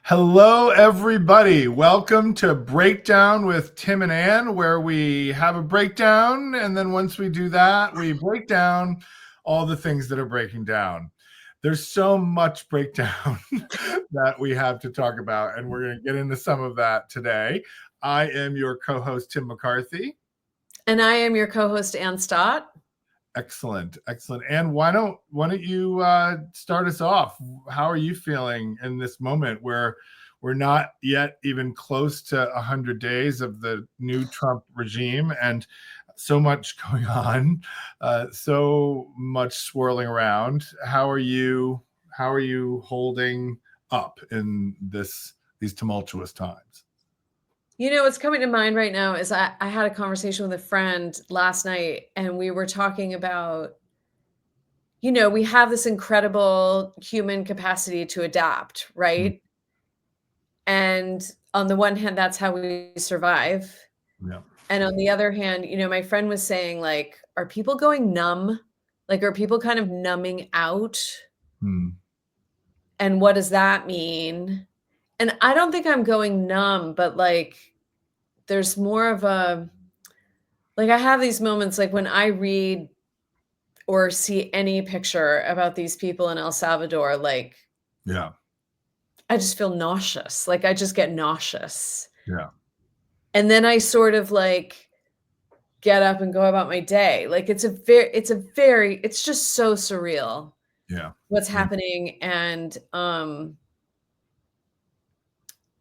Hello, everybody. Welcome to Breakdown with Tim and Anne, where we have a breakdown, and then once we do that, we break down all the things that are breaking down. There's so much breakdown that we have to talk about, and we're going to get into some of that today. I am your co-host, Tim McCarthy. And I am your co-host, Anne Stott. Excellent. And why don't you start us off? How are you feeling in this moment where we're not yet even close to 100 days of the new Trump regime and so much going on, so much swirling around? How are you holding up in these tumultuous times? You know, what's coming to mind right now is I had a conversation with a friend last night, and we were talking about, we have this incredible human capacity to adapt, right? Mm. And on the one hand, that's how we survive. Yeah. And on the other hand, my friend was saying, like, are people going numb? Like, are people kind of numbing out? Mm. And what does that mean? And I don't think I'm going numb, but like, there's more of a, like, I have these moments, like when I read or see any picture about these people in El Salvador, like, Yeah. I just feel nauseous. Like, I just get nauseous. Yeah. And then I sort of like get up and go about my day. Like, it's just so surreal. Yeah. What's happening. And,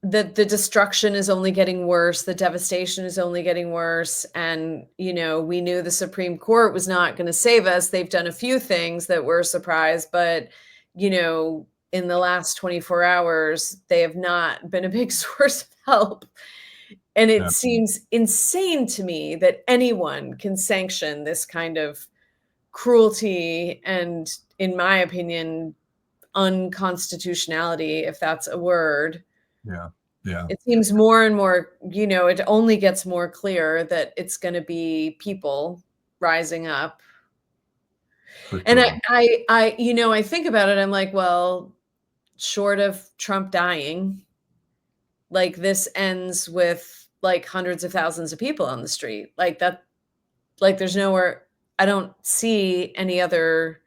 the destruction is only getting worse. The devastation is only getting worse. And, we knew the Supreme Court was not going to save us. They've done a few things that were a surprise, but, in the last 24 hours, they have not been a big source of help. And it seems insane to me that anyone can sanction this kind of cruelty and, in my opinion, unconstitutionality, if that's a word. Yeah. Yeah. It seems more and more, it only gets more clear that it's going to be people rising up. For And sure. I think about it, I'm like, well, short of Trump dying, like, this ends with like hundreds of thousands of people on the street. Like that, like, there's nowhere, I don't see any other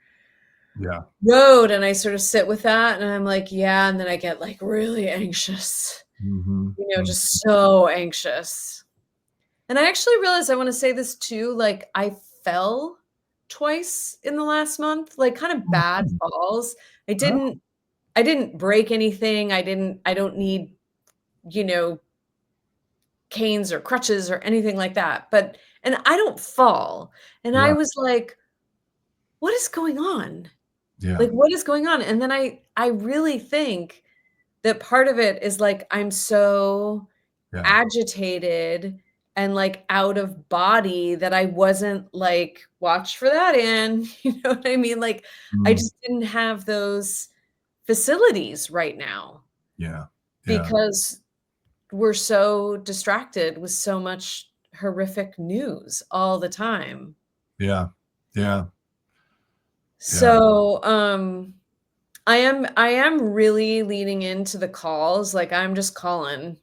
road. And I sort of sit with that and I'm like, yeah. And then I get like really anxious. Mm-hmm. Just so anxious. And I actually realized I want to say this too. Like, I fell twice in the last month, like kind of bad falls. I didn't break anything. I don't need, canes or crutches or anything like that. And I don't fall. And I was like, what is going on? Yeah. Like, what is going on? And then I really think that part of it is like, I'm so agitated and like out of body that I wasn't like, watch for that, Anne. You know what I mean? Like, I just didn't have those facilities right now. Yeah. Because we're so distracted with so much horrific news all the time. Yeah. So, I am really leaning into the calls. Like, I'm just calling,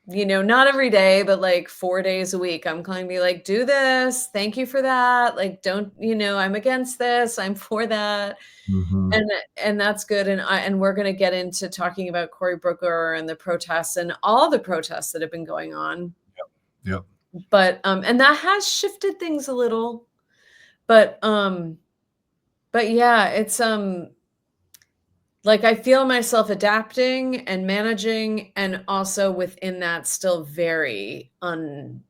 not every day, but like 4 days a week. I'm calling, be like, do this. Thank you for that. Like, don't, I'm against this. I'm for that. Mm-hmm. And that's good. And we're going to get into talking about Cory Booker and the protests and all the protests that have been going on. Yep. But, and that has shifted things a little, but yeah, it's, like, I feel myself adapting and managing, and also within that still very unbalanced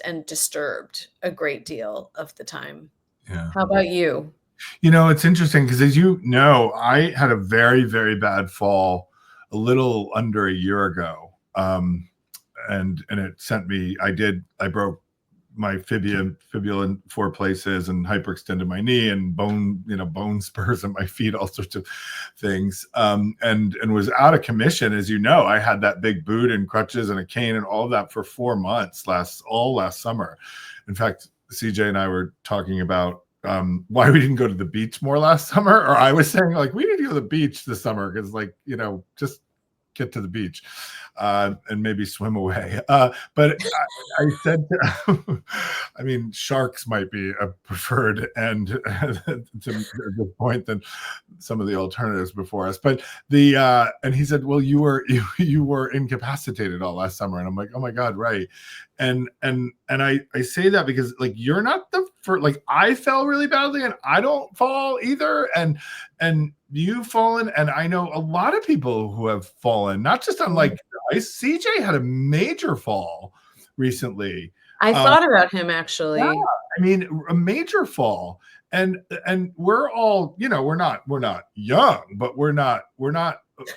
and disturbed a great deal of the time. Yeah. How about you? It's interesting because, as you know, I had a very, very bad fall a little under a year ago. And it sent me, I broke my fibula in 4 places and hyperextended my knee and bone spurs in my feet, all sorts of things. And was out of commission. As you know, I had that big boot and crutches and a cane and all of that for 4 months last summer. In fact, CJ and I were talking about why we didn't go to the beach more last summer, or I was saying like we need to go to the beach this summer because like just get to the beach and maybe swim away. But I said, I mean, sharks might be a preferred end to this point than some of the alternatives before us. But and he said, well, you were incapacitated all last summer, and I'm like, oh my God, right. And I say that because like you're not the first. Like I fell really badly, and I don't fall either. And you've fallen, and I know a lot of people who have fallen, not just on like ice. CJ had a major fall recently. I thought about him actually. Yeah, I mean, a major fall, and we're all, we're not young, but we're not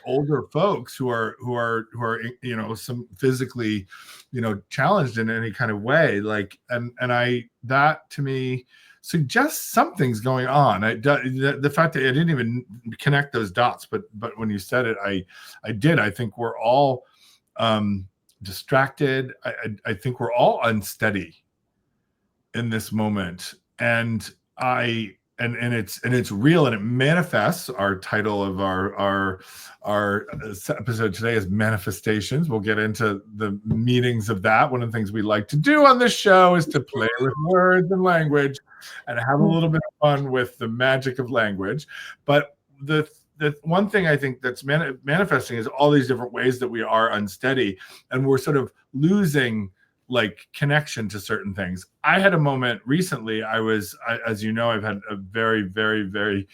older folks who are some physically challenged in any kind of way, like and that to me suggests something's going on. The fact that I didn't even connect those dots, but when you said it, I did. I think we're all distracted. I think we're all unsteady in this moment, and it's real, and it manifests. Our title of our episode today is manifestations. We'll get into the meanings of that. One of the things we like to do on this show is to play with words and language and have a little bit of fun with the magic of language. But the one thing I think that's manifesting is all these different ways that we are unsteady, and we're sort of losing like connection to certain things. I had a moment recently. As you know, I've had a very, very, very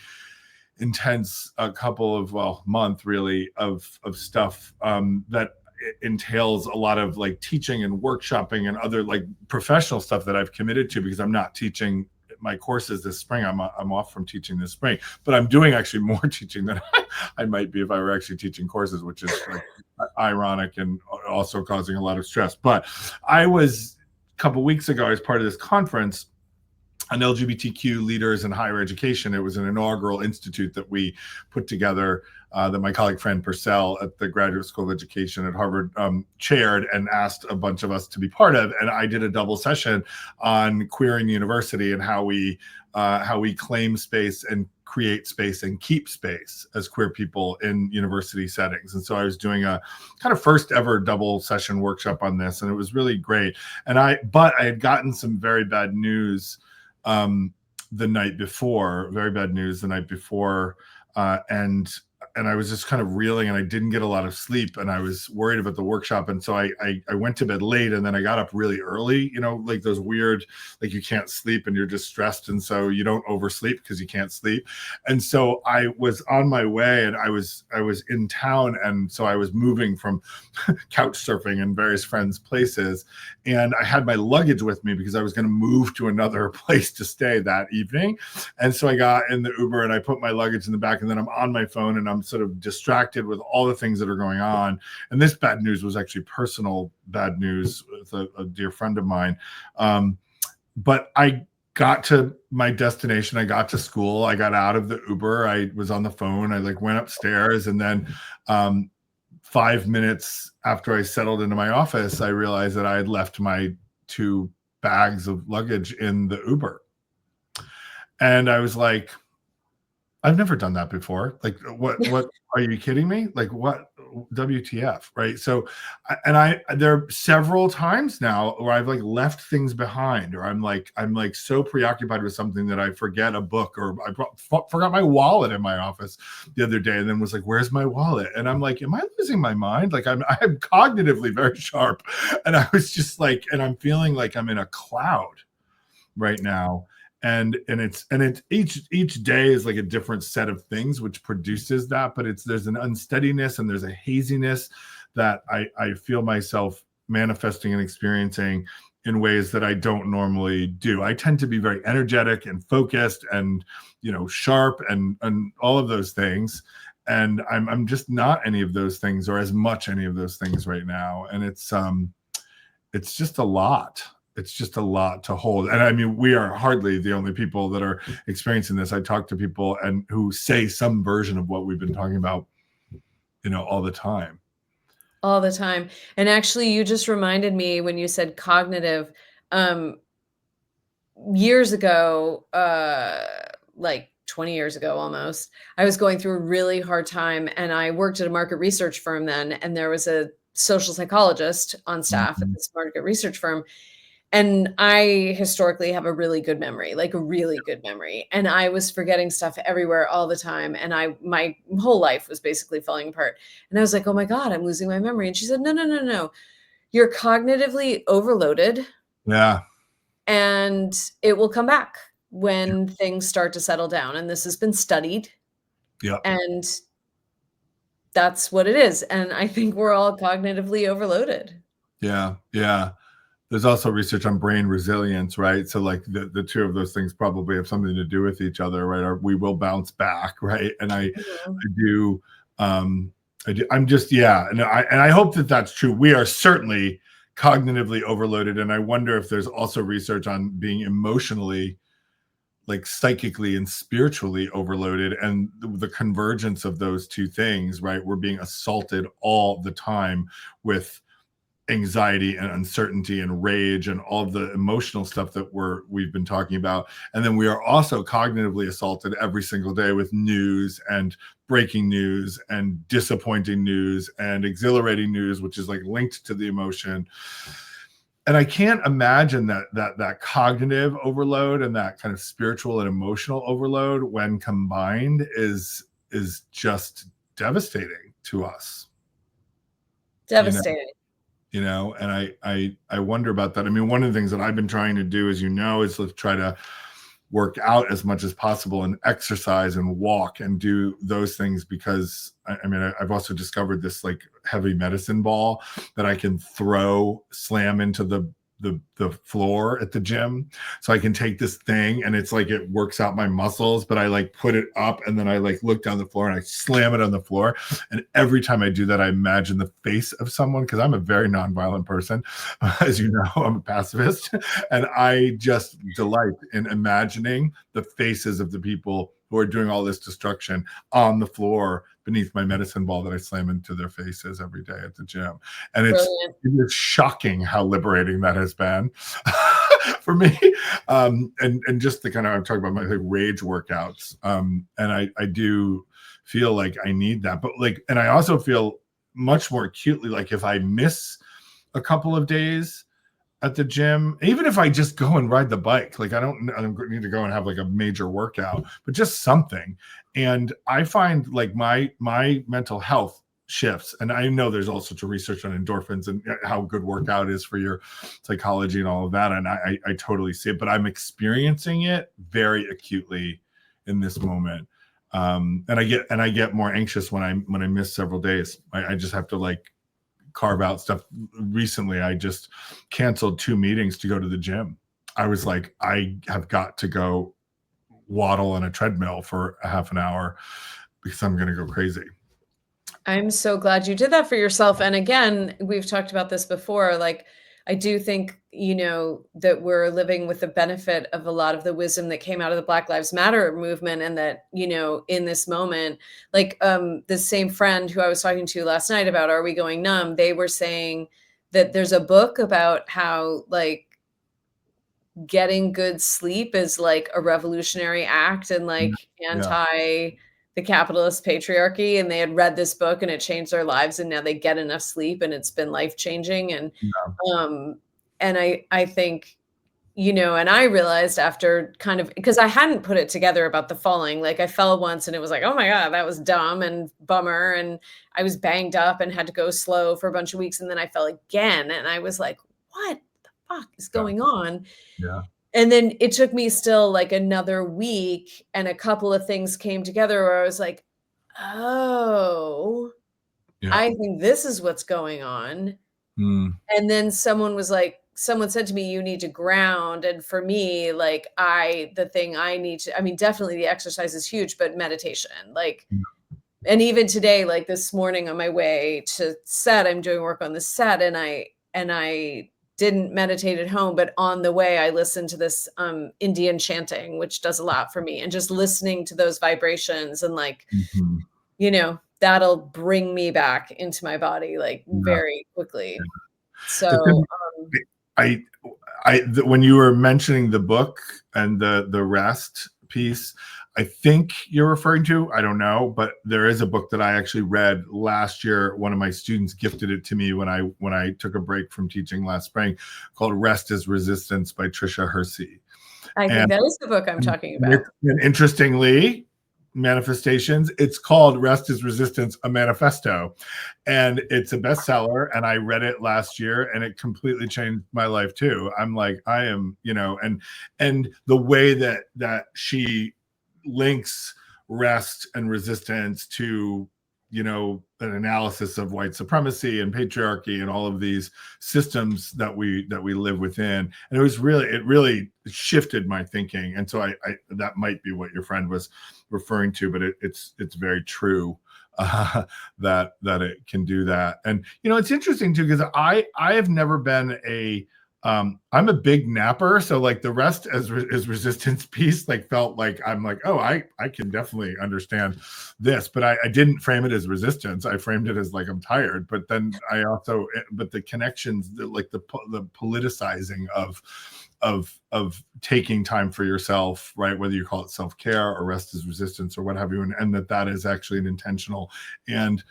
intense couple of month really of stuff that entails a lot of like teaching and workshopping and other like professional stuff that I've committed to, because I'm not teaching my courses this spring. I'm off from teaching this spring, but I'm doing actually more teaching than I might be if I were actually teaching courses, which is like ironic and also causing a lot of stress. But I was a couple weeks ago, I was part of this conference on LGBTQ leaders in higher education. It was an inaugural institute that we put together that my colleague Fran Purcell at the Graduate School of Education at Harvard chaired and asked a bunch of us to be part of. And I did a double session on queering the university and how we claim space and create space and keep space as queer people in university settings. And so I was doing a kind of first ever double session workshop on this, and it was really great. But I had gotten some very bad news the night before, and I was just kind of reeling, and I didn't get a lot of sleep, and I was worried about the workshop. And so I went to bed late, and then I got up really early, like those weird, like you can't sleep and you're just stressed. And so you don't oversleep because you can't sleep. And so I was on my way, and I was in town. And so I was moving from couch surfing in various friends' places. And I had my luggage with me because I was going to move to another place to stay that evening. And so I got in the Uber and I put my luggage in the back, and then I'm on my phone and I'm sort of distracted with all the things that are going on. And this bad news was actually personal bad news with a dear friend of mine. But I got to my destination. I got to school. I got out of the Uber. I was on the phone. I like went upstairs, and then 5 minutes after I settled into my office, I realized that I had left my 2 bags of luggage in the Uber. And I was like, I've never done that before. Like, what are you kidding me? Like, what WTF, right? So, and there are several times now where I've like left things behind, or I'm like so preoccupied with something that I forget a book, or I forgot my wallet in my office the other day, and then was like, where's my wallet? And I'm like, am I losing my mind? Like I'm cognitively very sharp, and I was just like, and I'm feeling like I'm in a cloud right now. And it's each day is like a different set of things which produces that, but there's an unsteadiness and there's a haziness that I feel myself manifesting and experiencing in ways that I don't normally do. I tend to be very energetic and focused and sharp and all of those things, and I'm just not any of those things, or as much any of those things right now. And it's just a lot. It's just a lot to hold. And I mean, we are hardly the only people that are experiencing this. I talk to people and who say some version of what we've been talking about, all the time. All the time. And actually, you just reminded me when you said cognitive, years ago, like 20 years ago almost, I was going through a really hard time, and I worked at a market research firm then, and there was a social psychologist on staff at this market research firm. And I historically have a really good memory, like a really good memory. And I was forgetting stuff everywhere all the time. And my whole life was basically falling apart. And I was like, oh my God, I'm losing my memory. And she said, no, no, no, no. You're cognitively overloaded. Yeah. And it will come back when things start to settle down. And this has been studied. Yeah. And that's what it is. And I think we're all cognitively overloaded. Yeah. Yeah. There's also research on brain resilience, right? So like the two of those things probably have something to do with each other, right? Or we will bounce back, right? And I do, I'm just, yeah. And I hope that that's true. We are certainly cognitively overloaded. And I wonder if there's also research on being emotionally, like psychically and spiritually overloaded, and the convergence of those two things, right? We're being assaulted all the time with anxiety and uncertainty and rage and all of the emotional stuff that we've been talking about. And then we are also cognitively assaulted every single day with news and breaking news and disappointing news and exhilarating news, which is like linked to the emotion. And I can't imagine that cognitive overload and that kind of spiritual and emotional overload, when combined, is just devastating to us. Devastating. And I wonder about that. I mean, one of the things that I've been trying to do, as you know, is to try to work out as much as possible and exercise and walk and do those things, because I've also discovered this like heavy medicine ball that I can slam into the floor at the gym. So I can take this thing and it's like, it works out my muscles, but I like put it up and then I like look down the floor and I slam it on the floor. And every time I do that, I imagine the face of someone, because I'm a very nonviolent person. As you know, I'm a pacifist. And I just delight in imagining the faces of the people who are doing all this destruction on the floor beneath my medicine ball that I slam into their faces every day at the gym. And it's shocking how liberating that has been for me. And just the kind of, I'm talking about my like rage workouts. And I do feel like I need that, but like, and I also feel much more acutely, like if I miss a couple of days at the gym, even if I just go and ride the bike, like I don't need to go and have like a major workout, but just something. And I find like my mental health shifts. And I know there's all sorts of research on endorphins and how good workout is for your psychology and all of that. And I totally see it, but I'm experiencing it very acutely in this moment. And I get more anxious when I miss several days. I just have to like carve out stuff. Recently, I just canceled 2 meetings to go to the gym. I was like, I have got to go waddle on a treadmill for a half an hour because I'm going to go crazy. I'm so glad you did that for yourself. And again, we've talked about this before. Like, I do think, that we're living with the benefit of a lot of the wisdom that came out of the Black Lives Matter movement. And that, in this moment, like the same friend who I was talking to last night about Are We Going Numb? They were saying that there's a book about how like getting good sleep is like a revolutionary act and like anti the capitalist patriarchy. And they had read this book and it changed their lives. And now they get enough sleep and it's been life-changing. And I think, and I realized after kind of, because I hadn't put it together about the falling, like I fell once and it was like, oh my God, that was dumb and bummer. And I was banged up and had to go slow for a bunch of weeks. And then I fell again. And I was like, what the fuck is going on? Yeah. And then it took me still like another week and a couple of things came together where I was like, oh, I think this is what's going on. And then someone said to me, you need to ground. And for me, like the thing I need to, definitely the exercise is huge, but meditation, like, and even today, like this morning on my way to set, I'm doing work on the set and I didn't meditate at home, but on the way I listened to this Indian chanting, which does a lot for me. And just listening to those vibrations and like, that'll bring me back into my body like very quickly. So I when you were mentioning the book and the rest piece, I think you're referring to, I don't know, but there is a book that I actually read last year. One of my students gifted it to me when I took a break from teaching last spring, called Rest is Resistance by Tricia Hersey. I think that is the book I'm talking about. And interestingly, Manifestations, it's called Rest is Resistance, a Manifesto. And it's a bestseller. And I read it last year and it completely changed my life too. I'm like, I am, and the way that she links rest and resistance to, an analysis of white supremacy and patriarchy and all of these systems that we live within. And it really shifted my thinking. And so I that might be what your friend was referring to, but it's very true that it can do that. And it's interesting too, because I have never been I'm a big napper, so like the rest as resistance piece felt like I'm like, oh, I can definitely understand this, but I didn't frame it as resistance. I framed it as like I'm tired. But then but the connections, the politicizing of taking time for yourself, right? Whether you call it self-care or rest as resistance or what have you, and that is actually an intentional and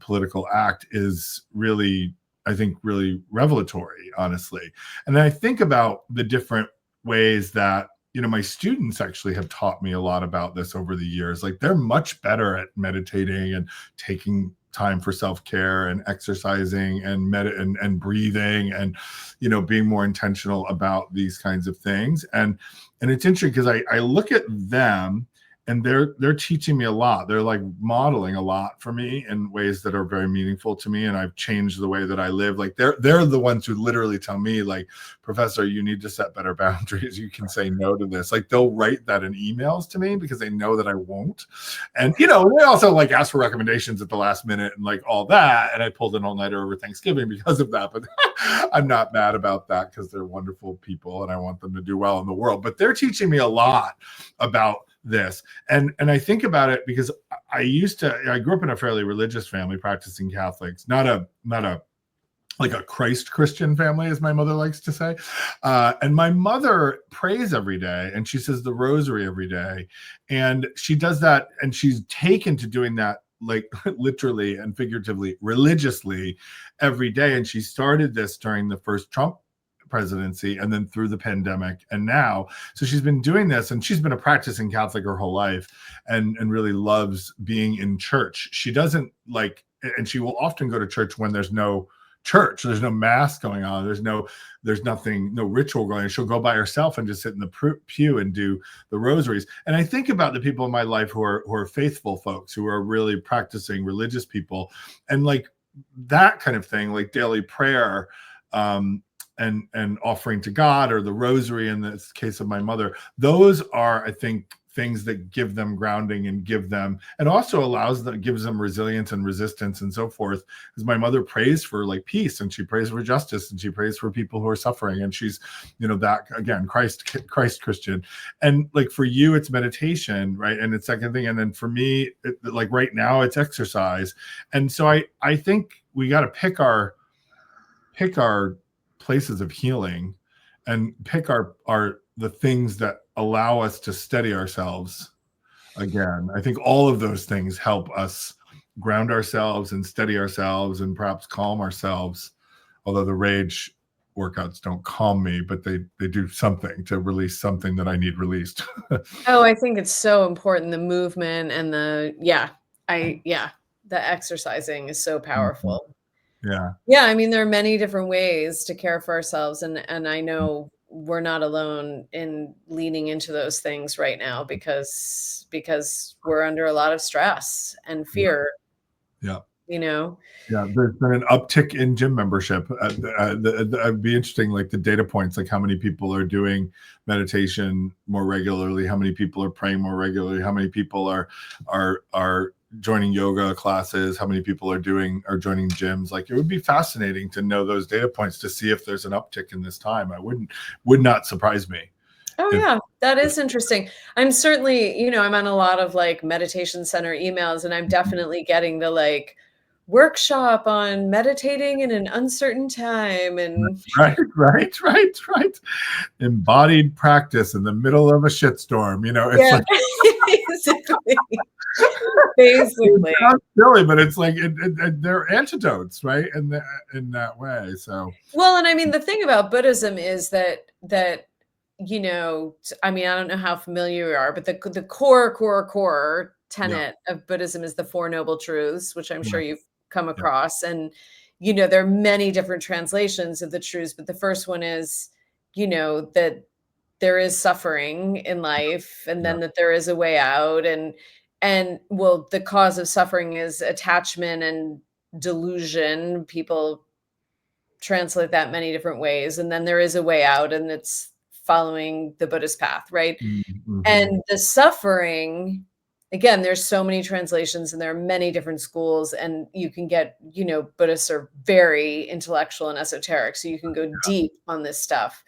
political act is really, I think, really revelatory, honestly. And then I think about the different ways that, my students actually have taught me a lot about this over the years. Like they're much better at meditating and taking time for self-care and exercising and breathing and, being more intentional about these kinds of things. And it's interesting because I look at them and they're teaching me a lot. They're like modeling a lot for me in ways that are very meaningful to me. And I've changed the way that I live. Like they're the ones who literally tell me, like, Professor, you need to set better boundaries. You can say no to this. Like they'll write that in emails to me because they know that I won't. And, they also like ask for recommendations at the last minute and like all that. And I pulled an all-nighter over Thanksgiving because of that. But I'm not mad about that because they're wonderful people and I want them to do well in the world. But they're teaching me a lot about this. And I think about it because I grew up in a fairly religious family, practicing Catholics, not a like a Christ Christian family, as my mother likes to say. And my mother prays every day and she says the rosary every day. And she does that and she's taken to doing that like literally and figuratively, religiously every day. And she started this during the first Trump presidency and then through the pandemic and now. So she's been doing this and she's been a practicing Catholic her whole life and really loves being in church. She doesn't like, and she will often go to church when there's no church, there's no mass going on, there's nothing, no ritual going on. She'll go by herself and just sit in the pew and do the rosaries. And I think about the people in my life who are faithful folks, who are really practicing religious people, and like that kind of thing, like daily prayer, and offering to God, or the rosary in this case of my mother. Those are, I think, things that give them grounding and also gives them resilience and resistance and so forth. Because my mother prays for like peace and she prays for justice and she prays for people who are suffering. And she's, that again, Christ Christian. And like for you, it's meditation, right? And it's second thing. And then for me, like right now, it's exercise. And so I think we got to pick our places of healing and pick the things that allow us to steady ourselves again. I think all of those things help us ground ourselves and steady ourselves and perhaps calm ourselves. Although the rage workouts don't calm me, but they do something to release something that I need released. Oh, I think it's so important. The movement and the exercising is so powerful. Yeah. I mean, there are many different ways to care for ourselves. And I know we're not alone in leaning into those things right now because we're under a lot of stress and fear. Yeah. Yeah, there's been an uptick in gym membership. It'd be interesting, like the data points, like how many people are doing meditation more regularly, how many people are praying more regularly, how many people are joining yoga classes, how many people are joining gyms. Like it would be fascinating to know those data points to see if there's an uptick in this time. Would not surprise me. Oh yeah, that is interesting. I'm certainly, I'm on a lot of like meditation center emails and I'm definitely getting the like workshop on meditating in an uncertain time, and Right. Embodied practice in the middle of a shitstorm. It's yeah, like basically, it basically. sounds silly, but it's like they're antidotes, right? In that way. So Well, and I mean, the thing about Buddhism is that I mean, I don't know how familiar you are, but the core yeah, tenet of Buddhism is the Four Noble Truths, which I'm sure yeah, you've come yeah, across. And there are many different translations of the truths, but the first one is, that there is suffering in life, and yeah, then that there is a way out, and well, the cause of suffering is attachment and delusion. People translate that many different ways, and then there is a way out, and it's following the Buddhist path, right? mm-hmm. And the suffering, again, there's so many translations and there are many different schools, and you can get, Buddhists are very intellectual and esoteric, so you can go deep on this stuff.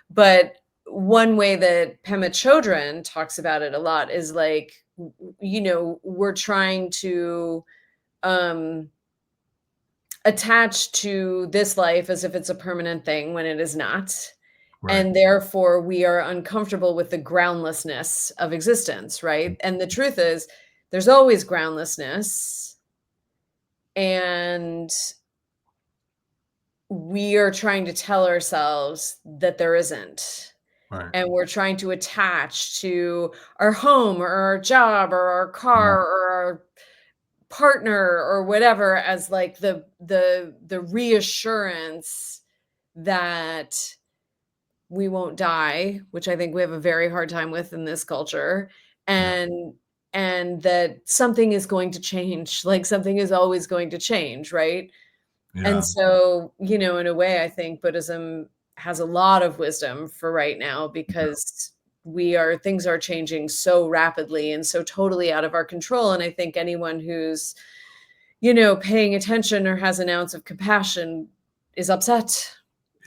But one way that Pema Chodron talks about it a lot is like, we're trying to um attached to this life as if it's a permanent thing when it is not. Right, And therefore, we are uncomfortable with the groundlessness of existence, right? And the truth is, there's always groundlessness. And we are trying to tell ourselves that there isn't. right, And we're trying to attach to our home or our job or our yeah, car or our partner or whatever as like the reassurance that we won't die, which I think we have a very hard time with in this culture, yeah, and that something is going to change, like something is always going to change, right? And yeah, so, in a way, I think Buddhism has a lot of wisdom for right now, because things are changing so rapidly and so totally out of our control. And I think anyone who's, paying attention or has an ounce of compassion is upset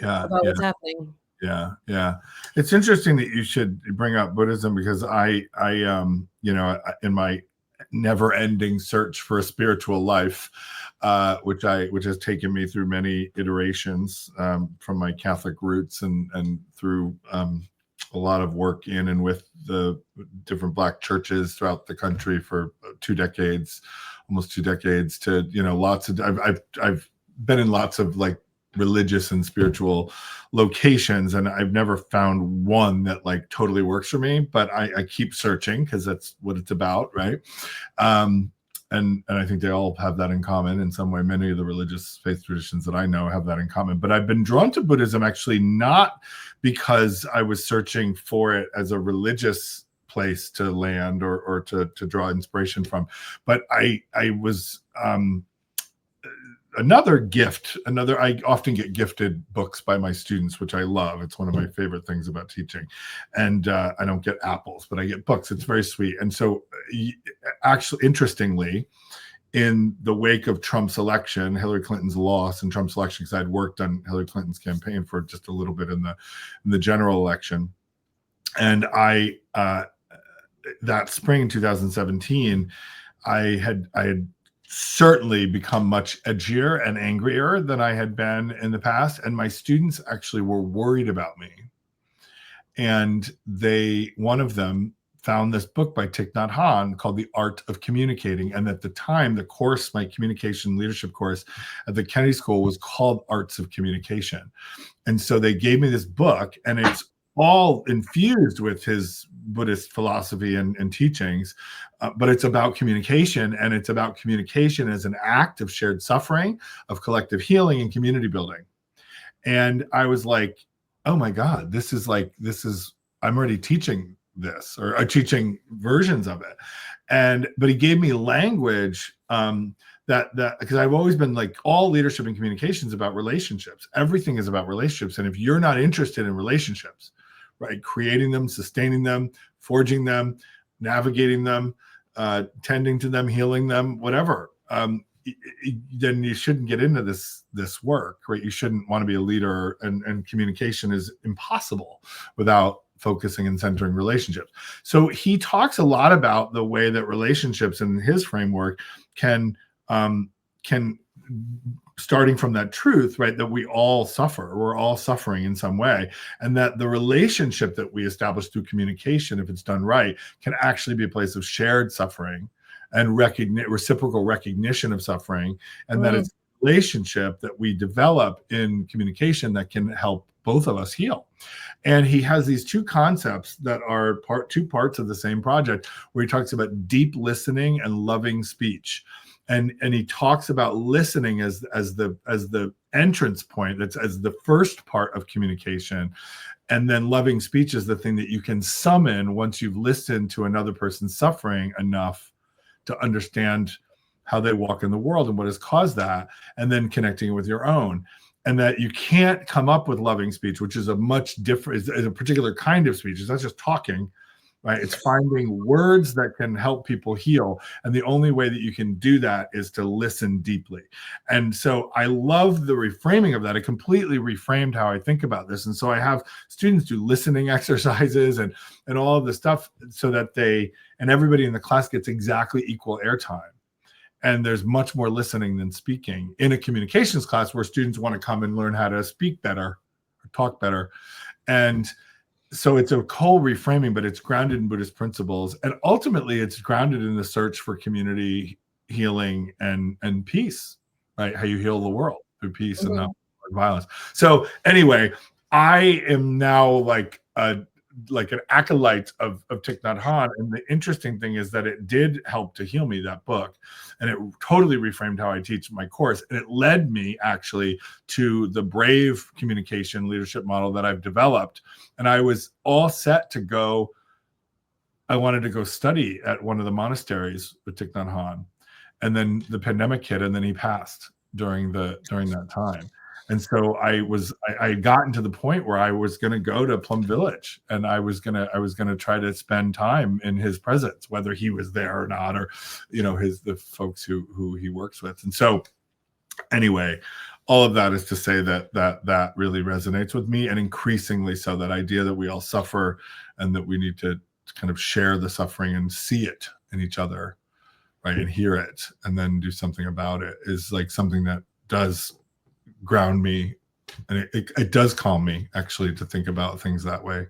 yeah, about yeah. what's happening. Yeah. It's interesting that you should bring up Buddhism, because in my never-ending search for a spiritual life, which has taken me through many iterations, from my Catholic roots and through a lot of work in and with the different Black churches throughout the country for 2 decades, almost 2 decades, to lots of I've been in lots of like religious and spiritual locations, and I've never found one that like totally works for me, but I keep searching, because that's what it's about, right? And I think they all have that in common in some way. Many of the religious faith traditions that I know have that in common. But I've been drawn to Buddhism actually not because I was searching for it as a religious place to land or to draw inspiration from, but I was I often get gifted books by my students, which I love. It's one of my favorite things about teaching. And I don't get apples, but I get books. It's very sweet. And so actually, interestingly, in the wake of Trump's election, Hillary Clinton's loss and Trump's election, because I'd worked on Hillary Clinton's campaign for just a little bit in the general election. And that spring 2017, I had certainly become much edgier and angrier than I had been in the past. And my students actually were worried about me. And one of them found this book by Thich Nhat Hanh called The Art of Communicating. And at the time, the course, my communication leadership course at the Kennedy School, was called Arts of Communication. And so they gave me this book, and it's all infused with his Buddhist philosophy and teachings, but it's about communication, and it's about communication as an act of shared suffering, of collective healing, and community building. And I was like, oh my God, I'm already teaching this, or teaching versions of it. But he gave me language that because I've always been like, all leadership and communication is about relationships. Everything is about relationships. And if you're not interested in relationships, right, creating them, sustaining them, forging them, navigating them, tending to them, healing them, whatever, then you shouldn't get into this work, right? You shouldn't want to be a leader, and communication is impossible without focusing and centering relationships. So he talks a lot about the way that relationships in his framework can can, starting from that truth, right, that we all suffer, we're all suffering in some way, and that the relationship that we establish through communication, if it's done right, can actually be a place of shared suffering and reciprocal recognition of suffering, and that it's a relationship that we develop in communication that can help both of us heal. And he has these two concepts that are two parts of the same project, where he talks about deep listening and loving speech. And he talks about listening as the entrance point, that's as the first part of communication. And then loving speech is the thing that you can summon once you've listened to another person's suffering enough to understand how they walk in the world and what has caused that, and then connecting it with your own. And that you can't come up with loving speech, which is a much different, is a particular kind of speech. It's not just talking, right? It's finding words that can help people heal. And the only way that you can do that is to listen deeply. And so I love the reframing of that. It completely reframed how I think about this. And so I have students do listening exercises and all of the stuff, so that and everybody in the class gets exactly equal airtime. And there's much more listening than speaking in a communications class, where students want to come and learn how to speak better or talk better. And so it's a whole reframing, but it's grounded in Buddhist principles. And ultimately, it's grounded in the search for community healing and peace, right? How you heal the world through peace and not violence. So anyway, I am now like an acolyte of Thich Nhat Hanh. And the interesting thing is that it did help to heal me, that book. And it totally reframed how I teach my course. And it led me actually to the B.R.A.V.E communication leadership model that I've developed. And I was all set to go. I wanted to go study at one of the monasteries with Thich Nhat Hanh. And then the pandemic hit, and then he passed during that time. And so I had gotten to the point where I was going to go to Plum Village, and I was going to try to spend time in his presence, whether he was there or not, or, the folks who he works with. And so anyway, all of that is to say that really resonates with me, and increasingly so. That idea that we all suffer, and that we need to kind of share the suffering and see it in each other, right, and hear it, and then do something about it, is like something that does ground me, and it does calm me, actually, to think about things that way.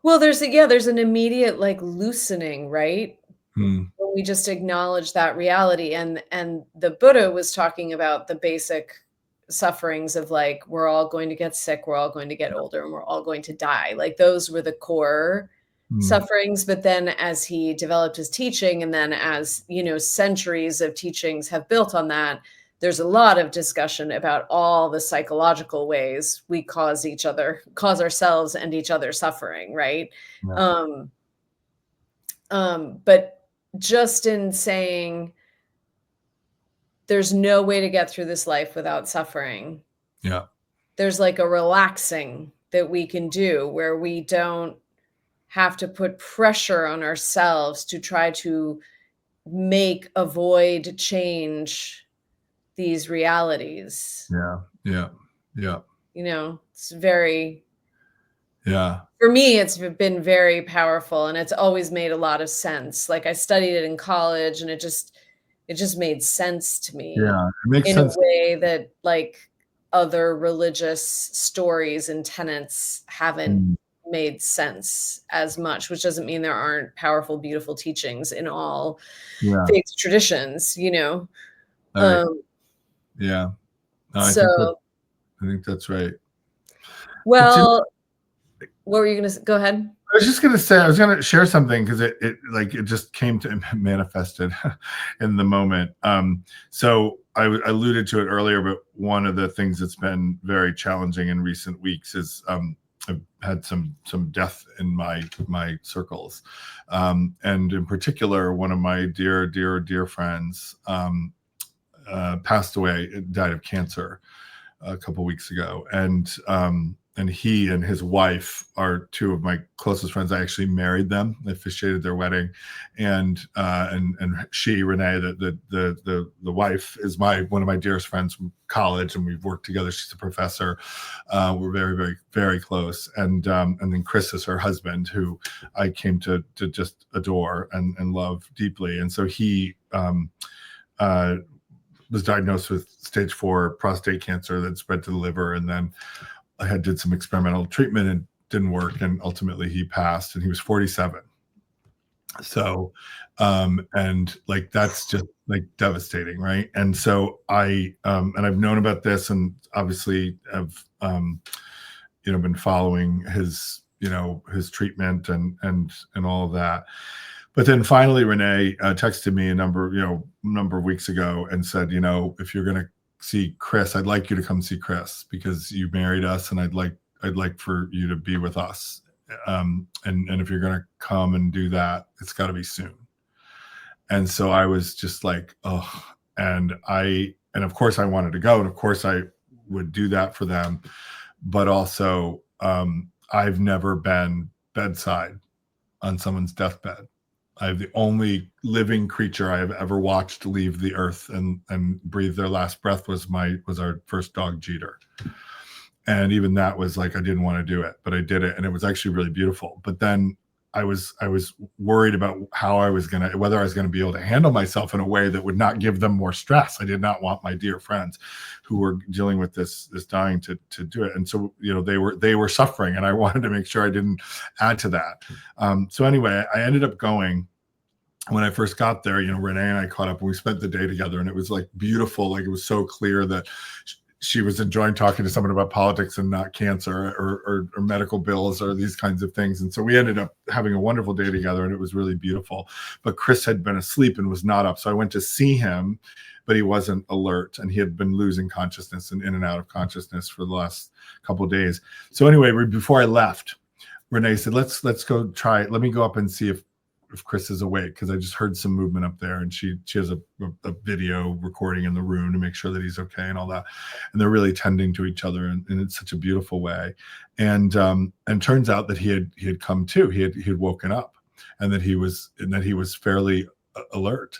Well, there's an immediate loosening, right? When we just acknowledge that reality. And the Buddha was talking about the basic sufferings of we're all going to get sick, we're all going to get older, and we're all going to die. Those were the core sufferings. But then as he developed his teaching, and then as centuries of teachings have built on that, there's a lot of discussion about all the psychological ways we cause ourselves and each other suffering, right? Yeah. But just in saying there's no way to get through this life without suffering. Yeah. There's a relaxing that we can do, where we don't have to put pressure on ourselves to try to avoid, change these realities. Yeah. It's very, for me, it's been very powerful, and it's always made a lot of sense. I studied it in college, and it just made sense to me. Yeah, it makes sense in a way that other religious stories and tenets haven't made sense as much, which doesn't mean there aren't powerful, beautiful teachings in all faith traditions, Right. Yeah. No, I think that's right. Well, what were you going to go ahead? I was just going to say, I was going to share something, because it just came to manifested in the moment. So I alluded to it earlier, but one of the things that's been very challenging in recent weeks is I've had some death in my circles, and in particular, one of my dear friends passed away, died of cancer a couple weeks ago, and he and his wife are two of my closest friends. I actually married them, I officiated their wedding, and she, Renee, the wife, is one of my dearest friends from college, and we've worked together. She's a professor. We're very, very, very close. And then Chris is her husband, who I came to just adore and love deeply. And so he was diagnosed with stage 4 prostate cancer that spread to the liver, and then I did some experimental treatment and didn't work, and ultimately he passed, and he was 47. So and like that's just like devastating, right? And so I and I've known about this, and obviously have been following his his treatment and all of that. But then finally Renee texted me a number of weeks ago and said, if you're going to see Chris, I'd like you to come see Chris, because you married us, and I'd like for you to be with us. And if you're going to come and do that, it's got to be soon. And so I was just like, oh, and of course I wanted to go, and of course I would do that for them. But also, I've never been bedside on someone's deathbed. I'm the only living creature I have ever watched leave the earth and breathe their last breath was our first dog, Jeter. And even that was like, I didn't want to do it, but I did it, and it was actually really beautiful. But then I was worried about whether I was going to be able to handle myself in a way that would not give them more stress. I did not want my dear friends who were dealing with this dying to do it. And so, they were suffering, and I wanted to make sure I didn't add to that. So anyway, I ended up going. When I first got there, Renee and I caught up, and we spent the day together, and it was like beautiful. Like, it was so clear that she was enjoying talking to someone about politics and not cancer or medical bills or these kinds of things. And so we ended up having a wonderful day together, and it was really beautiful. But Chris had been asleep and was not up. So I went to see him, but he wasn't alert, and he had been losing consciousness and in and out of consciousness for the last couple of days. So anyway, before I left, Renee said, let's go try it. Let me go up and see if Chris is awake, because I just heard some movement up there, and she has a video recording in the room to make sure that he's okay and all that. And they're really tending to each other, and it's such a beautiful way. And turns out that he had come to, he had woken up, and that he was fairly alert.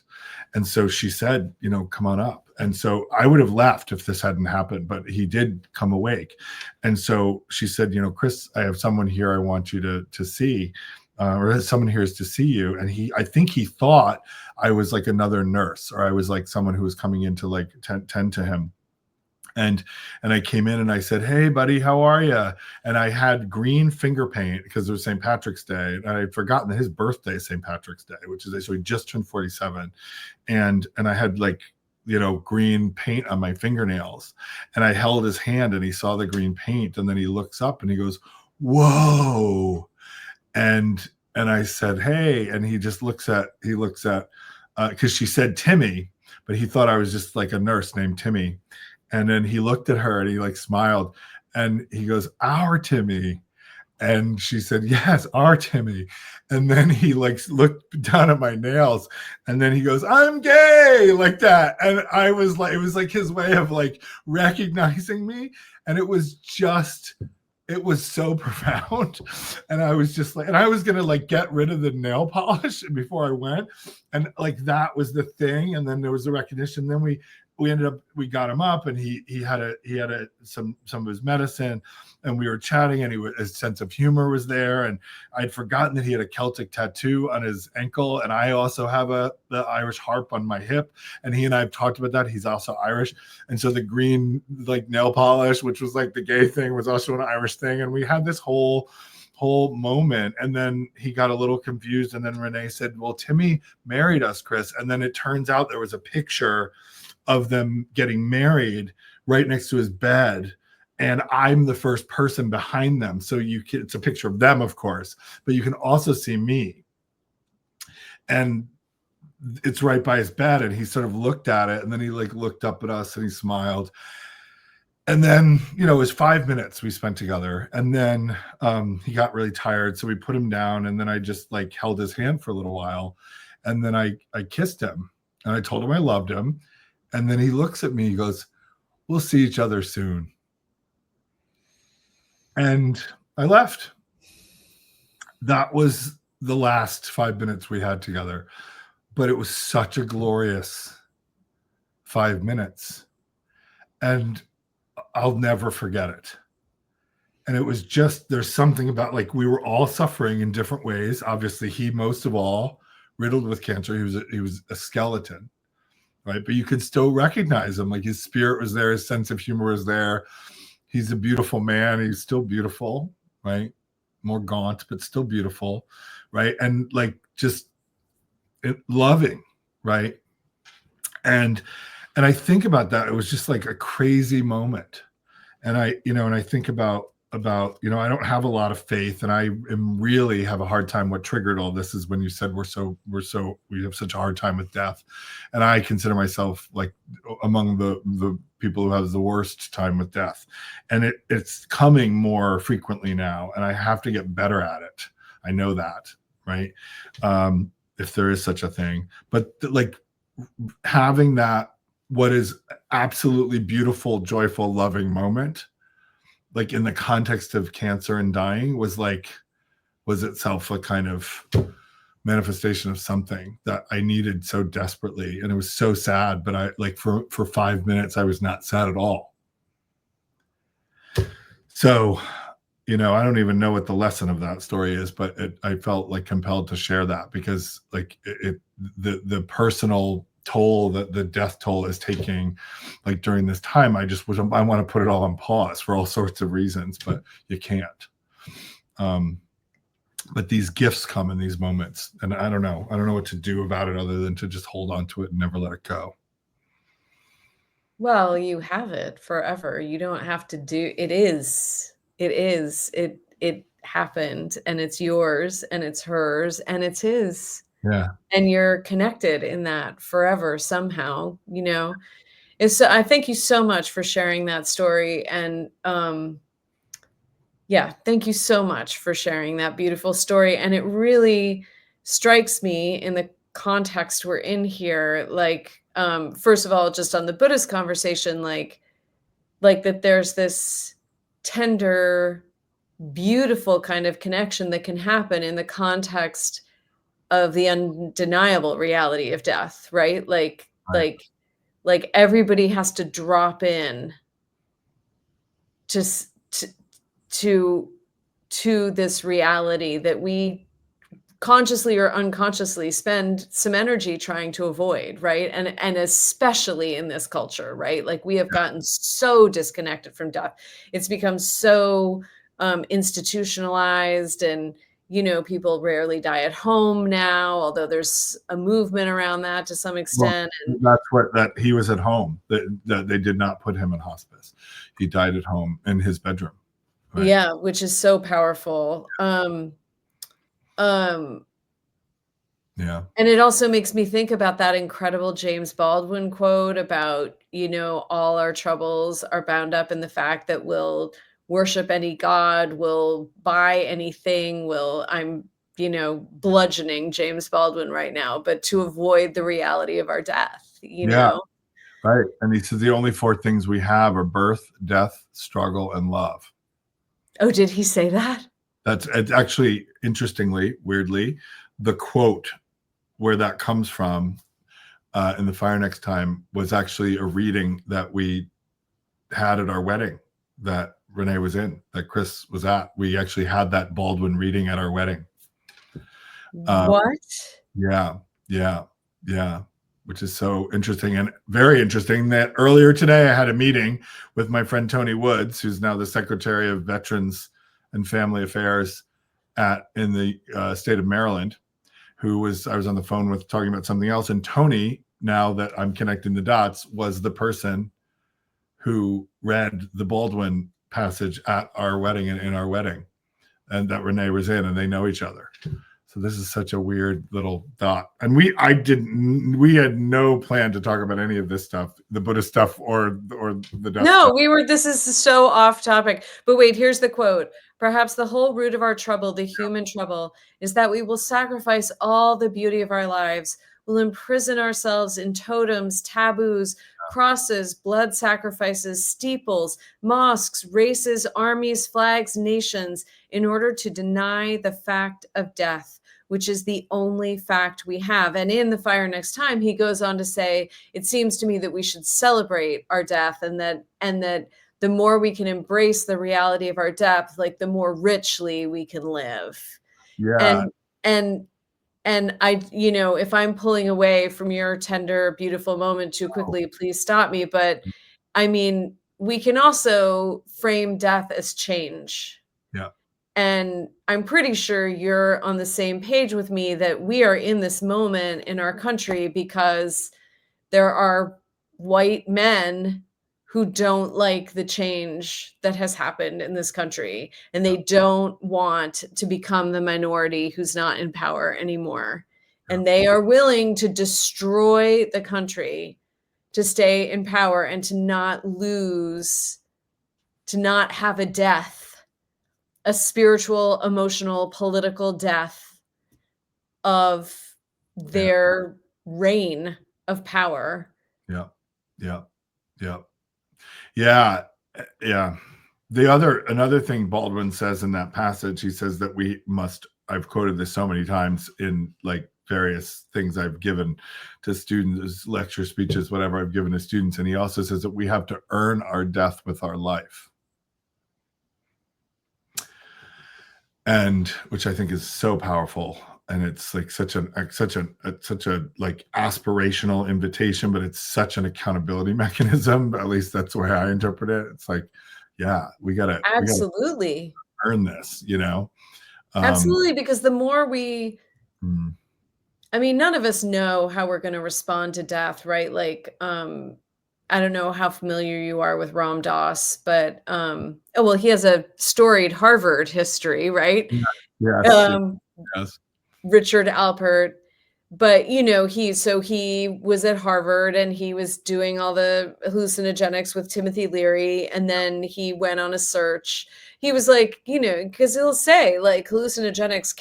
And so she said, come on up. And so I would have left if this hadn't happened, but he did come awake. And so she said, Chris, I have someone here I want you to see. Or someone here is to see you. And I think he thought I was like another nurse, or I was like someone who was coming in to like tend to him. And I came in and I said, hey buddy, how are you? And I had green finger paint because it was St. Patrick's Day. And I had forgotten that his birthday is St. Patrick's Day, so he just turned 47. And I had like, green paint on my fingernails, and I held his hand, and he saw the green paint, and then he looks up and he goes, whoa. And I said, hey, and he looks at, because she said Timmy, but he thought I was just like a nurse named Timmy. And then he looked at her, and he like smiled, and he goes, our Timmy. And she said, yes, our Timmy. And then he like looked down at my nails, and then he goes, I'm gay, like that. And I was like, it was like his way of like recognizing me. And it was so profound. And I was just like, and I was going to like get rid of the nail polish before I went. And like, that was the thing. And then there was the recognition. Then we we got him up, and he had some of his medicine, and we were chatting, and his sense of humor was there. And I'd forgotten that he had a Celtic tattoo on his ankle. And I also have the Irish harp on my hip. And he and I have talked about that. He's also Irish. And so the green like nail polish, which was like the gay thing, was also an Irish thing. And we had this whole moment. And then he got a little confused. And then Renee said, well, Timmy married us, Chris. And then it turns out there was a picture of them getting married right next to his bed. And I'm the first person behind them. So it's a picture of them, of course, but you can also see me. And it's right by his bed. And he sort of looked at it, and then he like looked up at us, and he smiled. And then, it was 5 minutes we spent together. And then he got really tired. So we put him down, and then I just like held his hand for a little while. And then I kissed him, and I told him I loved him. And then he looks at me, he goes, we'll see each other soon. And I left. That was the last 5 minutes we had together. But it was such a glorious 5 minutes. And I'll never forget it. And it was just, there's something about like, we were all suffering in different ways. Obviously, he most of all, riddled with cancer. He was a skeleton, right? But you could still recognize him. Like his spirit was there, his sense of humor was there. He's a beautiful man. He's still beautiful, right? More gaunt, but still beautiful, right? And like just loving, right? And I think about that. It was just like a crazy moment. And I think about, I don't have a lot of faith, and I am really have a hard time. What triggered all this is when you said we have such a hard time with death. And I consider myself like among the people who have the worst time with death. And it's coming more frequently now, and I have to get better at it. I know that, right? If there is such a thing, but like having that, what is absolutely beautiful, joyful, loving moment, like in the context of cancer and dying, was itself a kind of manifestation of something that I needed so desperately. And it was so sad, but I like for 5 minutes, I was not sad at all. So, I don't even know what the lesson of that story is, but I felt like compelled to share that because like the personal toll that the death toll is taking, like during this time, I want to put it all on pause for all sorts of reasons, but you can't. But these gifts come in these moments, and I don't know what to do about it other than to just hold on to it and never let it go. Well, you have it forever. You don't have to do it. It happened, and it's yours, and it's hers, and it's his. Yeah. And you're connected in that forever somehow, It's I thank you so much for sharing that story. And yeah, thank you so much for sharing that beautiful story. And it really strikes me in the context we're in here, like first of all, just on the Buddhist conversation, like that there's this tender, beautiful kind of connection that can happen in the context of the undeniable reality of death, right? Right. Like everybody has to drop in to to this reality that we consciously or unconsciously spend some energy trying to avoid, right? And especially in this culture, right? Like we have gotten so disconnected from death. It's become so institutionalized, and people rarely die at home now, although there's a movement around that to some extent. Well, that's that he was at home, that they did not put him in hospice. He died at home in his bedroom. Right? Yeah, which is so powerful. Yeah. And it also makes me think about that incredible James Baldwin quote about, all our troubles are bound up in the fact that we'll worship any god, we'll buy anything, I'm, bludgeoning James Baldwin right now, but to avoid the reality of our death, Yeah. Right. And he says the only four things we have are birth, death, struggle, and love. Oh, did he say that? It's actually, interestingly, weirdly, the quote where that comes from in The Fire Next Time was actually a reading that we had at our wedding that Renee was in, that Chris was at. We actually had that Baldwin reading at our wedding. What? Yeah. Which is so interesting, and very interesting that earlier today I had a meeting with my friend Tony Woods, who's now the Secretary of Veterans and Family Affairs in the state of Maryland, I was on the phone with talking about something else. And Tony, now that I'm connecting the dots, was the person who read the Baldwin passage at our wedding and in our wedding, and that Renee was in, and they know each other. So this is such a weird little dot. And we had no plan to talk about any of this stuff, the Buddhist stuff or the death No, stuff. this is so off topic. But wait, here's the quote. Perhaps the whole root of our trouble, the human trouble, is that we will sacrifice all the beauty of our lives, will imprison ourselves in totems, taboos, crosses, blood sacrifices, steeples, mosques, races, armies, flags, nations, in order to deny the fact of death, which is the only fact we have. And in The Fire Next Time, he goes on to say, it seems to me that we should celebrate our death, and that the more we can embrace the reality of our death, like the more richly we can live. Yeah. And And if I'm pulling away from your tender, beautiful moment too quickly, please stop me. But I mean, we can also frame death as change. Yeah. And I'm pretty sure you're on the same page with me that we are in this moment in our country because there are white men who don't like the change that has happened in this country, and they don't want to become the minority who's not in power anymore. And they are willing to destroy the country to stay in power and to not lose, to not have a death, a spiritual, emotional, political death of their reign of power. Yeah. Yeah. Yeah. Yeah. Yeah. Another thing Baldwin says in that passage, he says that we must, I've quoted this so many times in like various things I've given to students, lecture speeches, whatever I've given to students. And he also says that we have to earn our death with our life. And which I think is so powerful. And it's like such a like aspirational invitation, but it's such an accountability mechanism. At least that's the way I interpret it. It's like, yeah, we gotta earn this, Absolutely, because the more we, I mean, none of us know how we're going to respond to death, right? Like, I don't know how familiar you are with Ram Dass, but he has a storied Harvard history, right? Yes. Richard Alpert. But he was at Harvard and he was doing all the hallucinogenics with Timothy Leary, and then he went on a search. He was like, because he'll say like hallucinogenics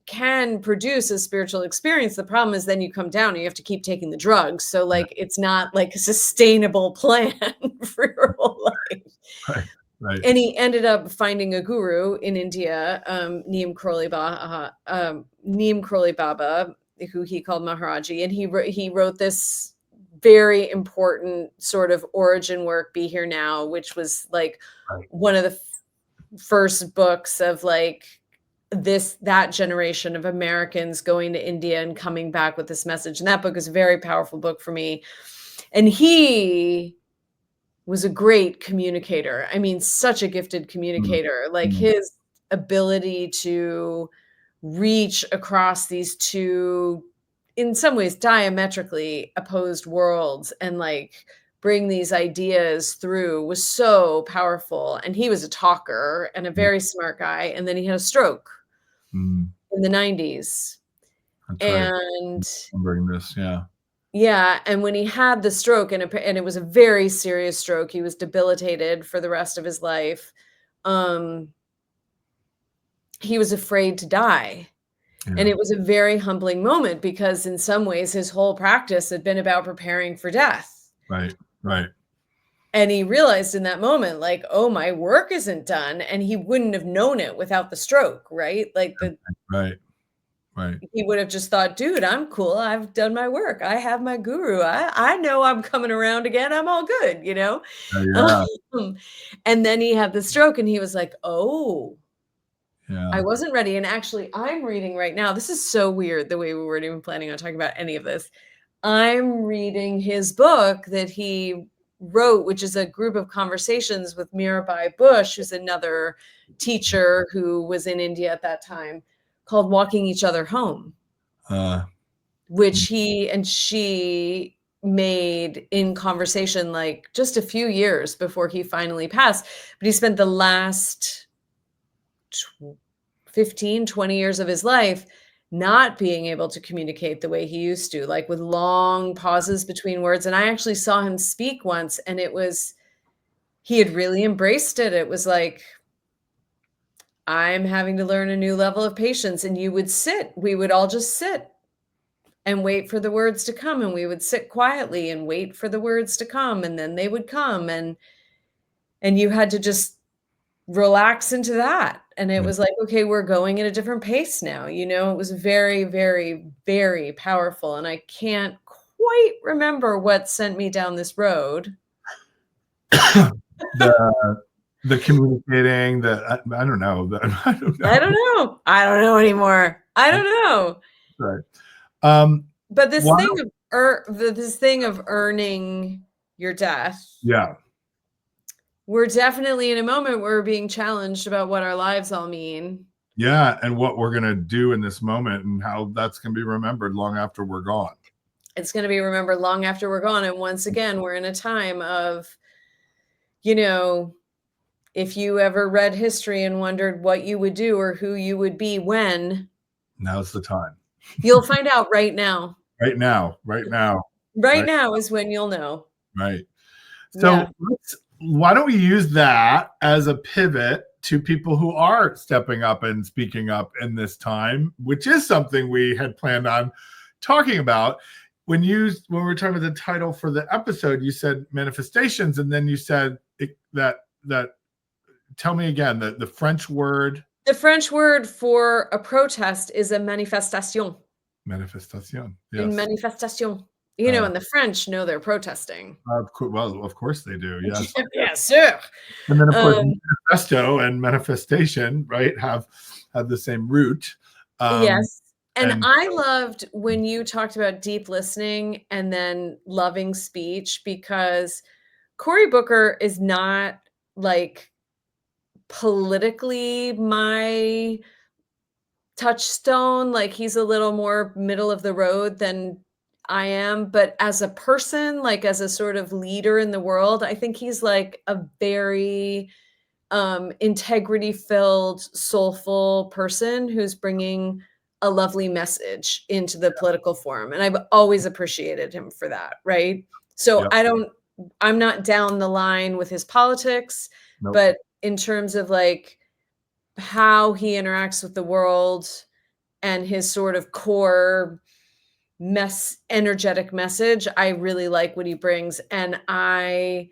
can produce a spiritual experience. The problem is then you come down and you have to keep taking the drugs. So like it's not like a sustainable plan for your whole life. Right. And he ended up finding a guru in India, Neem Karoli Baba, who he called Maharaji, and he wrote this very important sort of origin work, Be Here Now, which was like one of the first books of like that generation of Americans going to India and coming back with this message. And that book is a very powerful book for me. And he was a great communicator. I mean, such a gifted communicator. Like his ability to reach across these two, in some ways, diametrically opposed worlds and like bring these ideas through was so powerful. And he was a talker and a very smart guy. And then he had a stroke in the 90s. That's and remembering this, yeah, and when he had the stroke, and it was a very serious stroke, he was debilitated for the rest of his life. He was afraid to die. And it was a very humbling moment because in some ways his whole practice had been about preparing for death. Right. And he realized in that moment, like, oh, my work isn't done. And he wouldn't have known it without the stroke, right? Like Right. He would have just thought, dude, I'm cool. I've done my work. I have my guru. I know I'm coming around again. I'm all good, Yeah. And then he had the stroke and he was like, oh, yeah. I wasn't ready. And actually, I'm reading right now. This is so weird the way we weren't even planning on talking about any of this. I'm reading his book that he wrote, which is a group of conversations with Mirabai Bush, who's another teacher who was in India at that time, called Walking Each Other Home, which he and she made in conversation like just a few years before he finally passed. But he spent the last 15, 20 years of his life not being able to communicate the way he used to, like with long pauses between words. And I actually saw him speak once, and he had really embraced it. It was like, I'm having to learn a new level of patience. And we would all just sit and wait for the words to come. And we would sit quietly and wait for the words to come. And then they would come. And you had to just relax into that. And it was like, okay, we're going at a different pace now. It was very, very, very powerful. And I can't quite remember what sent me down this road. The communicating, I don't know. I don't know anymore. I don't know. Right. But this Why thing of this thing of earning your death, yeah. we're definitely in a moment where we're being challenged about what our lives all mean. Yeah. And what we're going to do in this moment and how that's going to be remembered long after we're gone. It's going to be remembered long after we're gone. And once again, we're in a time of, you know, if you ever read history and wondered what you would do or who you would be when, Now's the time. you'll find out right now. Right now. Right now. Right now is when you'll know. Right. Yeah. So why don't we use that as a pivot to people who are stepping up and speaking up in this time, which is something we had planned on talking about. When we were talking about the title for the episode, you said manifestations, and then you said that tell me again, the French word. The French word for a protest is a manifestation. Manifestation. Une Yes. manifestation. You know, and the French know they're protesting. Well, of course they do. Yes. Yes, sir. And then, of course, manifesto and manifestation, right, have the same root. Yes. And I loved when you talked about deep listening and then loving speech, because Cory Booker is not like politically my touchstone. Like, he's a little more middle of the road than I am. But as a person, like as a sort of leader in the world, I think he's like a very integrity filled, soulful person who's bringing a lovely message into the political forum. And I've always appreciated him for that. Right. So I'm not down the line with his politics, but in terms of like how he interacts with the world and his sort of core energetic message, I really like what he brings. And I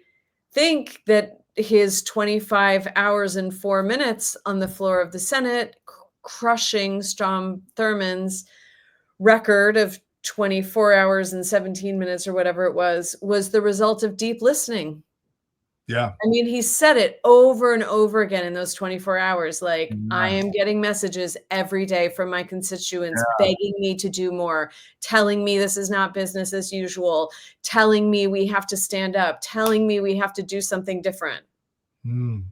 think that his 25 hours and 4 minutes on the floor of the Senate, crushing Strom Thurmond's record of 24 hours and 17 minutes or whatever it was the result of deep listening. Yeah. I mean, he said it over and over again in those 24 hours. Like, I am getting messages every day from my constituents begging me to do more, telling me this is not business as usual, telling me we have to stand up, telling me we have to do something different. And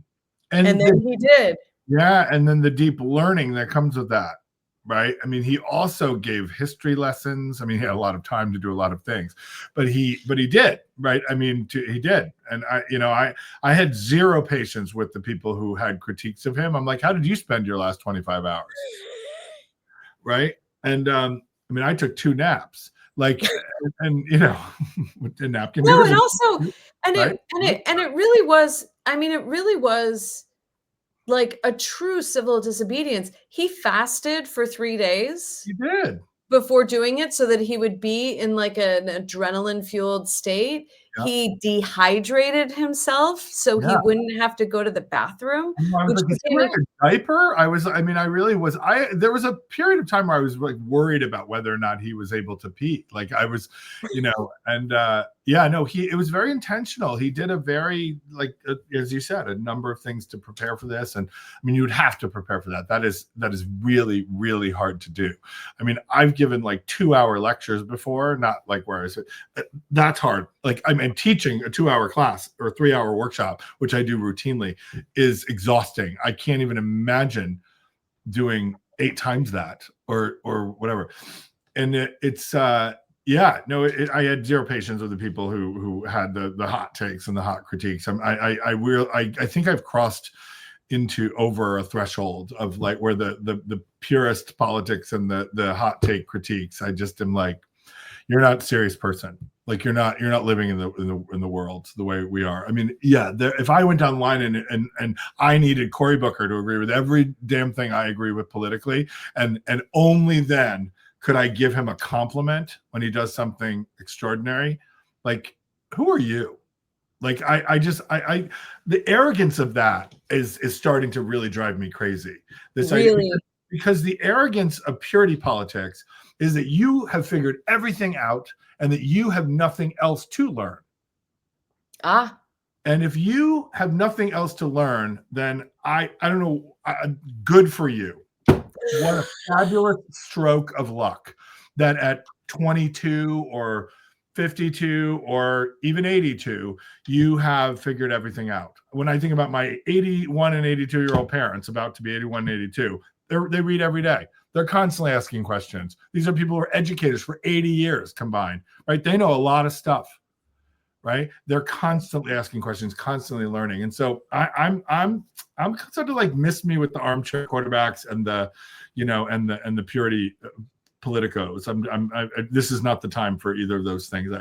then he did. Yeah. And then the deep learning that comes with that. Right. I mean, he also gave history lessons. I mean, he had a lot of time to do a lot of things, but he did. Right. I mean, he did. And I had zero patience with the people who had critiques of him. I'm like, how did you spend your last 25 hours? Right. And I mean, I took 2 naps, like, and with the napkin. No, and also, it really was, I mean, it really was like a true civil disobedience. He fasted for 3 days. He did. Before doing it so that he would be in like an adrenaline fueled state. Yeah. He dehydrated himself so he wouldn't have to go to the bathroom. I was like, is he wearing a diaper? I really was. There was a period of time where I was like worried about whether or not he was able to pee. Like I was, and it was very intentional. He did a very, like, as you said, a number of things to prepare for this. And I mean, you would have to prepare for that. That is really, really hard to do. I mean, I've given like 2-hour lectures before, not like where I said, that's hard. Like, I mean, teaching a 2-hour class or a 3-hour workshop, which I do routinely, is exhausting. I can't even imagine doing 8 times that or whatever. And I had zero patience with the people who had the hot takes and the hot critiques. I think I've crossed into over a threshold of like where the purest politics and the hot take critiques. I just am like, you're not a serious person. Like you're not living in the world the way we are. I mean, if I went online and I needed Cory Booker to agree with every damn thing I agree with politically, and only then could I give him a compliment when he does something extraordinary. Like, who are you? Like, the arrogance of that is starting to really drive me crazy. This really? idea, because the arrogance of purity politics is that you have figured everything out and that you have nothing else to learn. And if you have nothing else to learn, then I don't know, good for you. What a fabulous stroke of luck that at 22 or 52 or even 82, you have figured everything out. When I think about my 81 and 82-year-old parents, about to be 81 and 82, they read every day. They're constantly asking questions. These are people who are educators for 80 years combined, right? They know a lot of stuff, right? They're constantly asking questions, constantly learning. And so I'm sort of like miss me with the armchair quarterbacks and the, and the purity politicos. This is not the time for either of those things.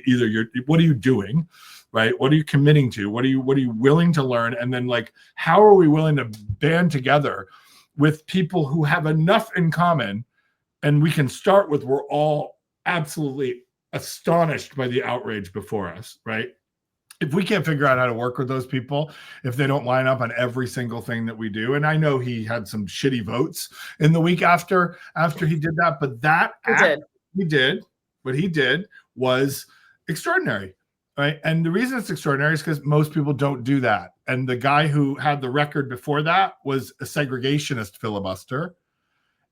Either what are you doing, right? What are you committing to? What are you willing to learn? And then like, how are we willing to band together with people who have enough in common? And we can start with, we're all absolutely astonished by the outrage before us, right? If we can't figure out how to work with those people, if they don't line up on every single thing that we do, and I know he had some shitty votes in the week after he did that, but what he did was extraordinary, right? And the reason it's extraordinary is because most people don't do that. And the guy who had the record before that was a segregationist filibuster.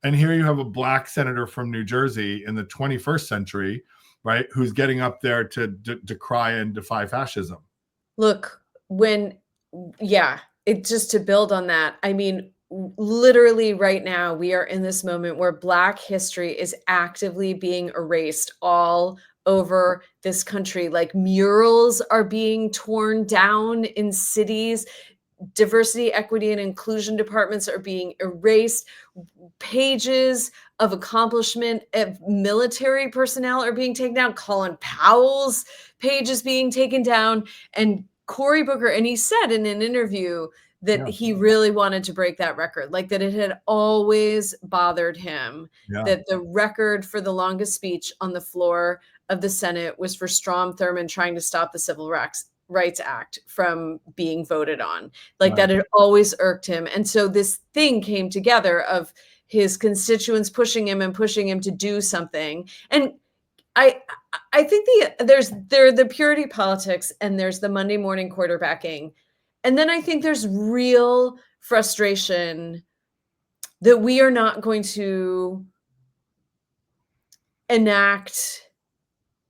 And here you have a black senator from New Jersey in the 21st century, right, who's getting up there to decry and defy fascism. Look, just to build on that, I mean, literally right now, we are in this moment where Black history is actively being erased all over this country. Like murals are being torn down in cities. Diversity, equity, and inclusion departments are being erased. Pages of accomplishment of military personnel are being taken down. Colin Powell's page is being taken down. And Cory Booker, and he said in an interview that he really wanted to break that record, like that it had always bothered him that the record for the longest speech on the floor of the Senate was for Strom Thurmond trying to stop the Civil Rights Act from being voted on. Like that had always irked him. And so this thing came together of his constituents pushing him to do something. And I think there's the purity politics and there's the Monday morning quarterbacking. And then I think there's real frustration that we are not going to enact,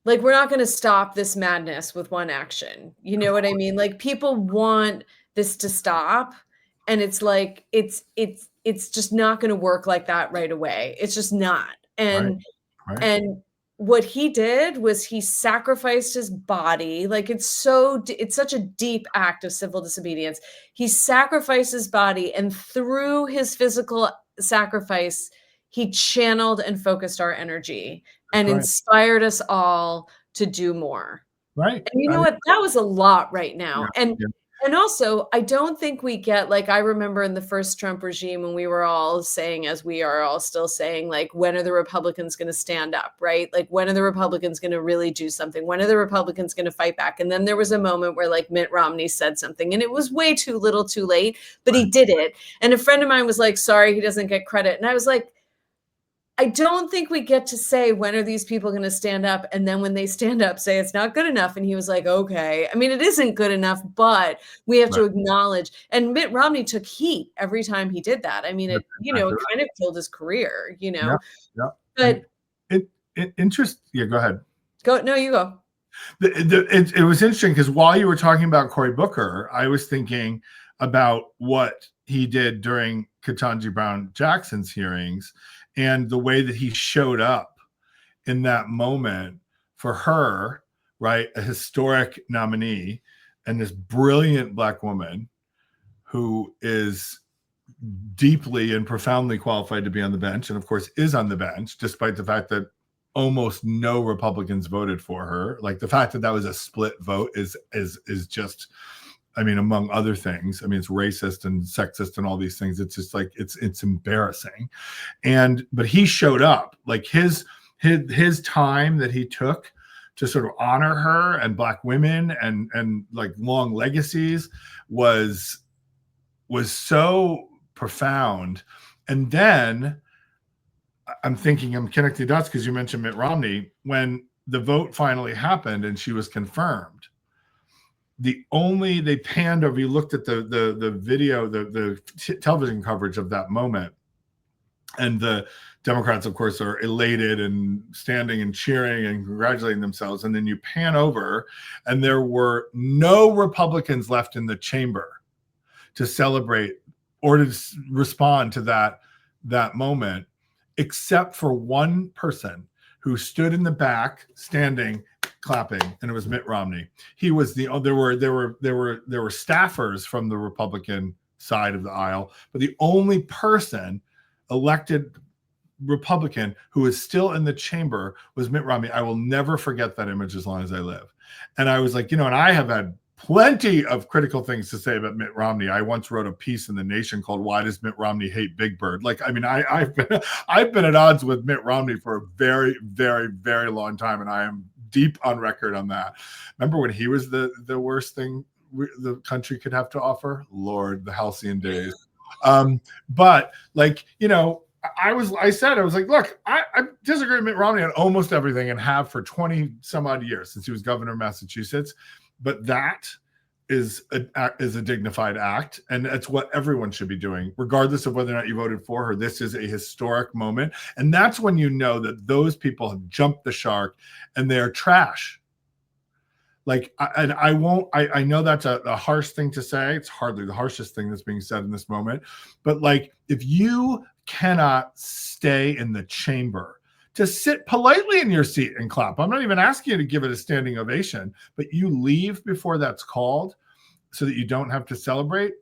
like we're not going to stop this madness with one action. You know what I mean? Like people want this to stop, and it's like it's just not going to work like that right away. It's just not. And and what he did was he sacrificed his body. Like it's such a deep act of civil disobedience. He sacrificed his body, and through his physical sacrifice, he channeled and focused our energy and inspired us all to do more. Right. And you know what? That was a lot right now. And also, I don't think we get, like, I remember in the first Trump regime when we were all saying, as we are all still saying, like, when are the Republicans going to stand up, right? Like, when are the Republicans going to really do something? When are the Republicans going to fight back? And then there was a moment where, like, Mitt Romney said something, and it was way too little too late, but he did it. And a friend of mine was like, sorry, he doesn't get credit. And I was like, I don't think we get to say, when are these people going to stand up? And then when they stand up, say it's not good enough. And he was like, okay. I mean, it isn't good enough, but we have to acknowledge. And Mitt Romney took heat every time he did that. I mean, it kind of killed his career, But Yeah, go ahead. No, you go. It was interesting because while you were talking about Cory Booker, I was thinking about what he did during Ketanji Brown Jackson's hearings and the way that he showed up in that moment for her, right? A historic nominee and this brilliant Black woman who is deeply and profoundly qualified to be on the bench, and of course is on the bench, despite the fact that almost no Republicans voted for her. Like the fact that was a split vote is just, I mean, among other things, I mean, it's racist and sexist and all these things. It's just like, it's embarrassing. But he showed up, like his time that he took to sort of honor her and Black women and like long legacies was so profound. And then I'm connecting dots because you mentioned Mitt Romney. When the vote finally happened and she was confirmed, they panned over, you looked at the video, the television coverage of that moment, And the Democrats, of course, are elated and standing and cheering and congratulating themselves. And then you pan over, and there were no Republicans left in the chamber to celebrate or to respond to that moment, except for one person who stood in the back, standing, clapping, and it was Mitt Romney. He was there were staffers from the Republican side of the aisle, but the only person elected Republican who is still in the chamber was Mitt Romney. I will never forget that image as long as I live. And I was like, and I have had plenty of critical things to say about Mitt Romney. I once wrote a piece in The Nation called "Why Does Mitt Romney Hate Big Bird?" I've been at odds with Mitt Romney for a very, very, very long time, and I am deep on record on that. Remember when he was the worst thing the country could have to offer? Lord, the halcyon days. But I was like, look, I disagree with Mitt Romney on almost everything and have for 20 some odd years since he was governor of Massachusetts. But that is a dignified act. And that's what everyone should be doing, regardless of whether or not you voted for her. This is a historic moment. And that's when you know that those people have jumped the shark and they're trash. I know that's a harsh thing to say. It's hardly the harshest thing that's being said in this moment. But if you cannot stay in the chamber to sit politely in your seat and clap, I'm not even asking you to give it a standing ovation, but you leave before that's called so that you don't have to celebrate.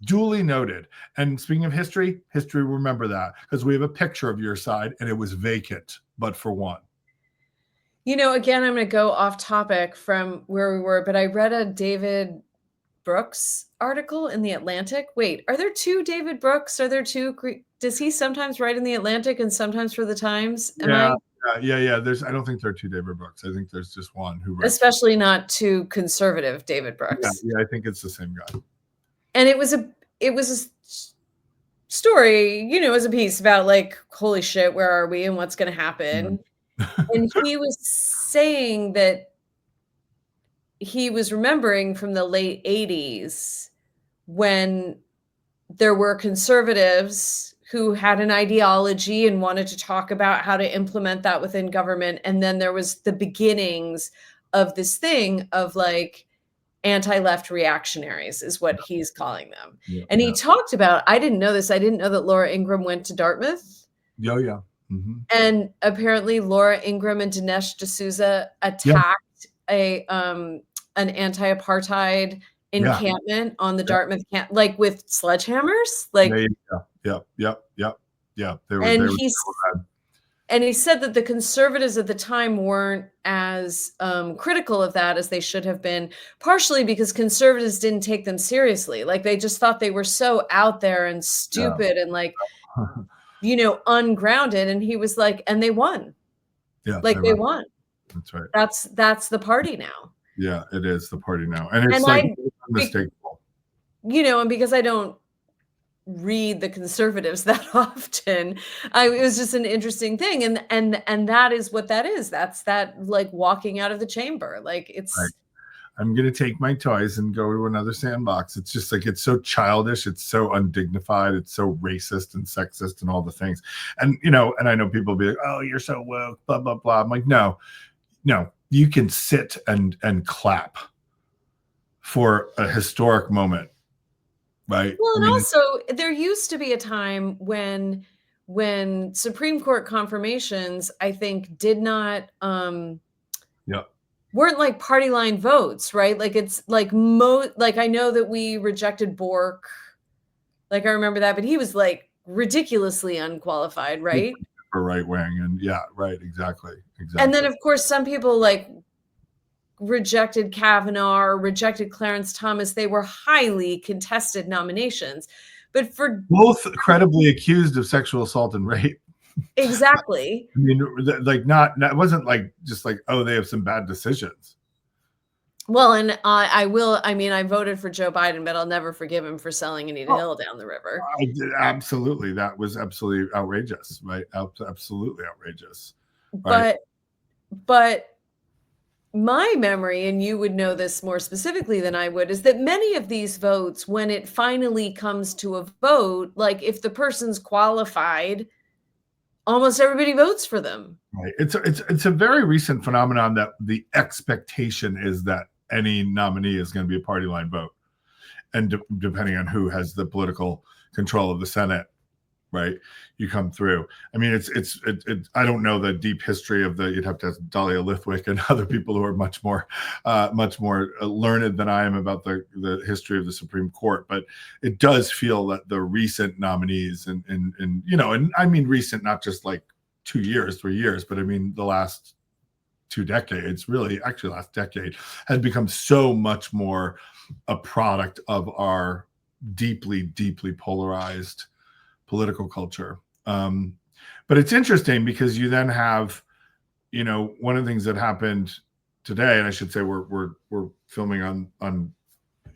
Duly noted. And speaking of history will remember that, because we have a picture of your side and it was vacant, but for one. Again, I'm going to go off topic from where we were, but I read a David Brooks article in The Atlantic. Wait, are there two David Brooks? Are there two? Does he sometimes write in The Atlantic and sometimes for the Times? Yeah. I don't think there are two David Brooks. I think there's just one who writes. Especially not two conservative David Brooks. Yeah, I think it's the same guy. And it was a story, it was a piece about holy shit, where are we and what's going to happen? And he was saying that he was remembering from the late 80s when there were conservatives who had an ideology and wanted to talk about how to implement that within government. And then there was the beginnings of this thing of anti-left reactionaries is what he's calling them. Yeah, and he talked about, I didn't know this. I didn't know that Laura Ingraham went to Dartmouth. Yeah. Mm-hmm. And apparently Laura Ingraham and Dinesh D'Souza attacked an anti-apartheid encampment on the Dartmouth camp, with sledgehammers. And he said that the conservatives at the time weren't as critical of that as they should have been, partially because conservatives didn't take them seriously. They just thought they were so out there and stupid and ungrounded. And he was like, and they won. Yeah. They won. That's right. That's the party now. Yeah, it is the party now. And it's unmistakable. And because I don't read the conservatives that often, it was just an interesting thing. And that is what that is. That's that walking out of the chamber. It's right. I'm going to take my toys and go to another sandbox. It's just it's so childish. It's so undignified. It's so racist and sexist and all the things. And, and I know people be like, oh, you're so woke, blah, blah, blah. I'm like, no, you can sit and clap for a historic moment. Right. Well, and also there used to be a time when Supreme Court confirmations, I think, did not, weren't party line votes, right? It's I know that we rejected Bork. I remember that, but he was ridiculously unqualified, right? For right wing. And right. Exactly. And then of course some people rejected Kavanaugh or rejected Clarence Thomas. They were highly contested nominations, but for both credibly accused of sexual assault and rape. Exactly. I mean, it wasn't oh, they have some bad decisions. Well, and I voted for Joe Biden, but I'll never forgive him for selling Anita Hill down the river. Absolutely. That was absolutely outrageous, right? Absolutely outrageous. Right? But my memory, and you would know this more specifically than I would, is that many of these votes, when it finally comes to a vote, if the person's qualified, almost everybody votes for them. Right. It's a very recent phenomenon that the expectation is that any nominee is going to be a party line vote, and depending on who has the political control of the Senate, right, you come through. I mean, I don't know the deep history of you'd have to ask Dahlia Lithwick and other people who are much more learned than I am about the history of the Supreme Court, but it does feel that the recent nominees and I mean recent, not just like 2 years, 3 years, but I mean the last 2 decades, really, actually last decade, has become so much more a product of our deeply, deeply polarized political culture. But it's interesting because you then have, one of the things that happened today, and I should say we're filming on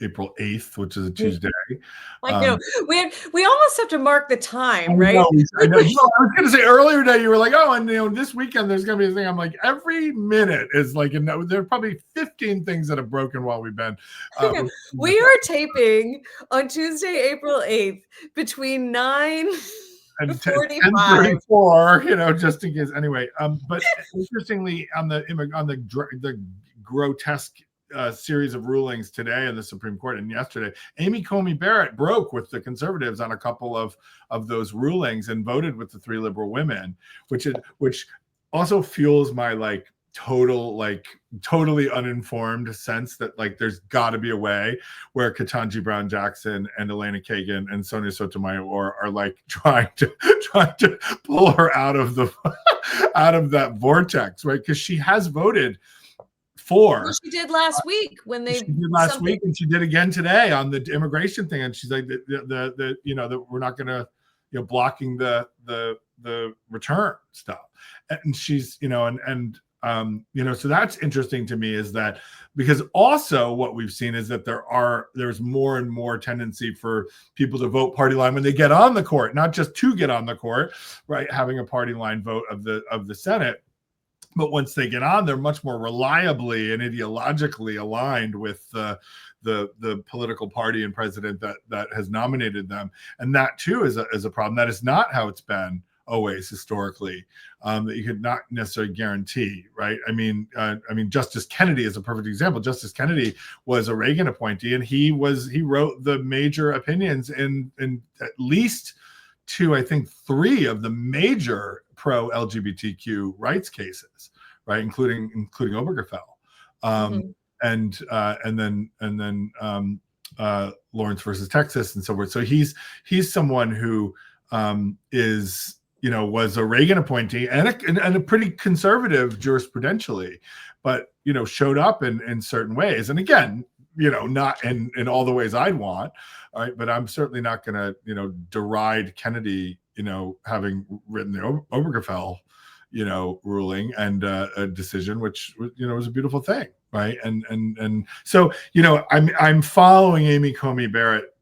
April 8th, which is a Tuesday. I know we almost have to mark the time, right? I know. I was going to say earlier today, you were like, oh, and this weekend there's going to be a thing. I'm like, every minute is like, there are probably 15 things that have broken while we've been. We are taping on Tuesday, April 8th between 9 and 10:34, just in case. Anyway, but interestingly, on the grotesque series of rulings today in the Supreme Court and yesterday, Amy Coney Barrett broke with the conservatives on a couple of those rulings and voted with the 3 liberal women, which also fuels my totally uninformed sense that there's got to be a way where Ketanji Brown Jackson and Elena Kagan and Sonia Sotomayor are trying to pull her out of that vortex, right? Because she has voted for. Well, she did last week when she did last week, and she did again today on the immigration thing. And she's like, that we're not going to, blocking the return stuff. And she's, so that's interesting to me, is that because also what we've seen is that there's more and more tendency for people to vote party line when they get on the court, not just to get on the court, right? Having a party line vote of the Senate. But once they get on, they're much more reliably and ideologically aligned with the political party and president that has nominated them. And that too is a problem. That is not how it's been always historically, that you could not necessarily guarantee, right? I mean, Justice Kennedy is a perfect example. Justice Kennedy was a Reagan appointee, and he wrote the major opinions in at least 2, I think 3 of the major pro-LGBTQ rights cases, right, including Obergefell, and then Lawrence versus Texas and so forth. So he's someone who was a Reagan appointee and a pretty conservative jurisprudentially, but showed up in certain ways. And again, not in all the ways I'd want, all right, but I'm certainly not going to deride Kennedy, having written the Obergefell ruling and a decision, which was a beautiful thing, right? And so I'm following Amy Coney Barrett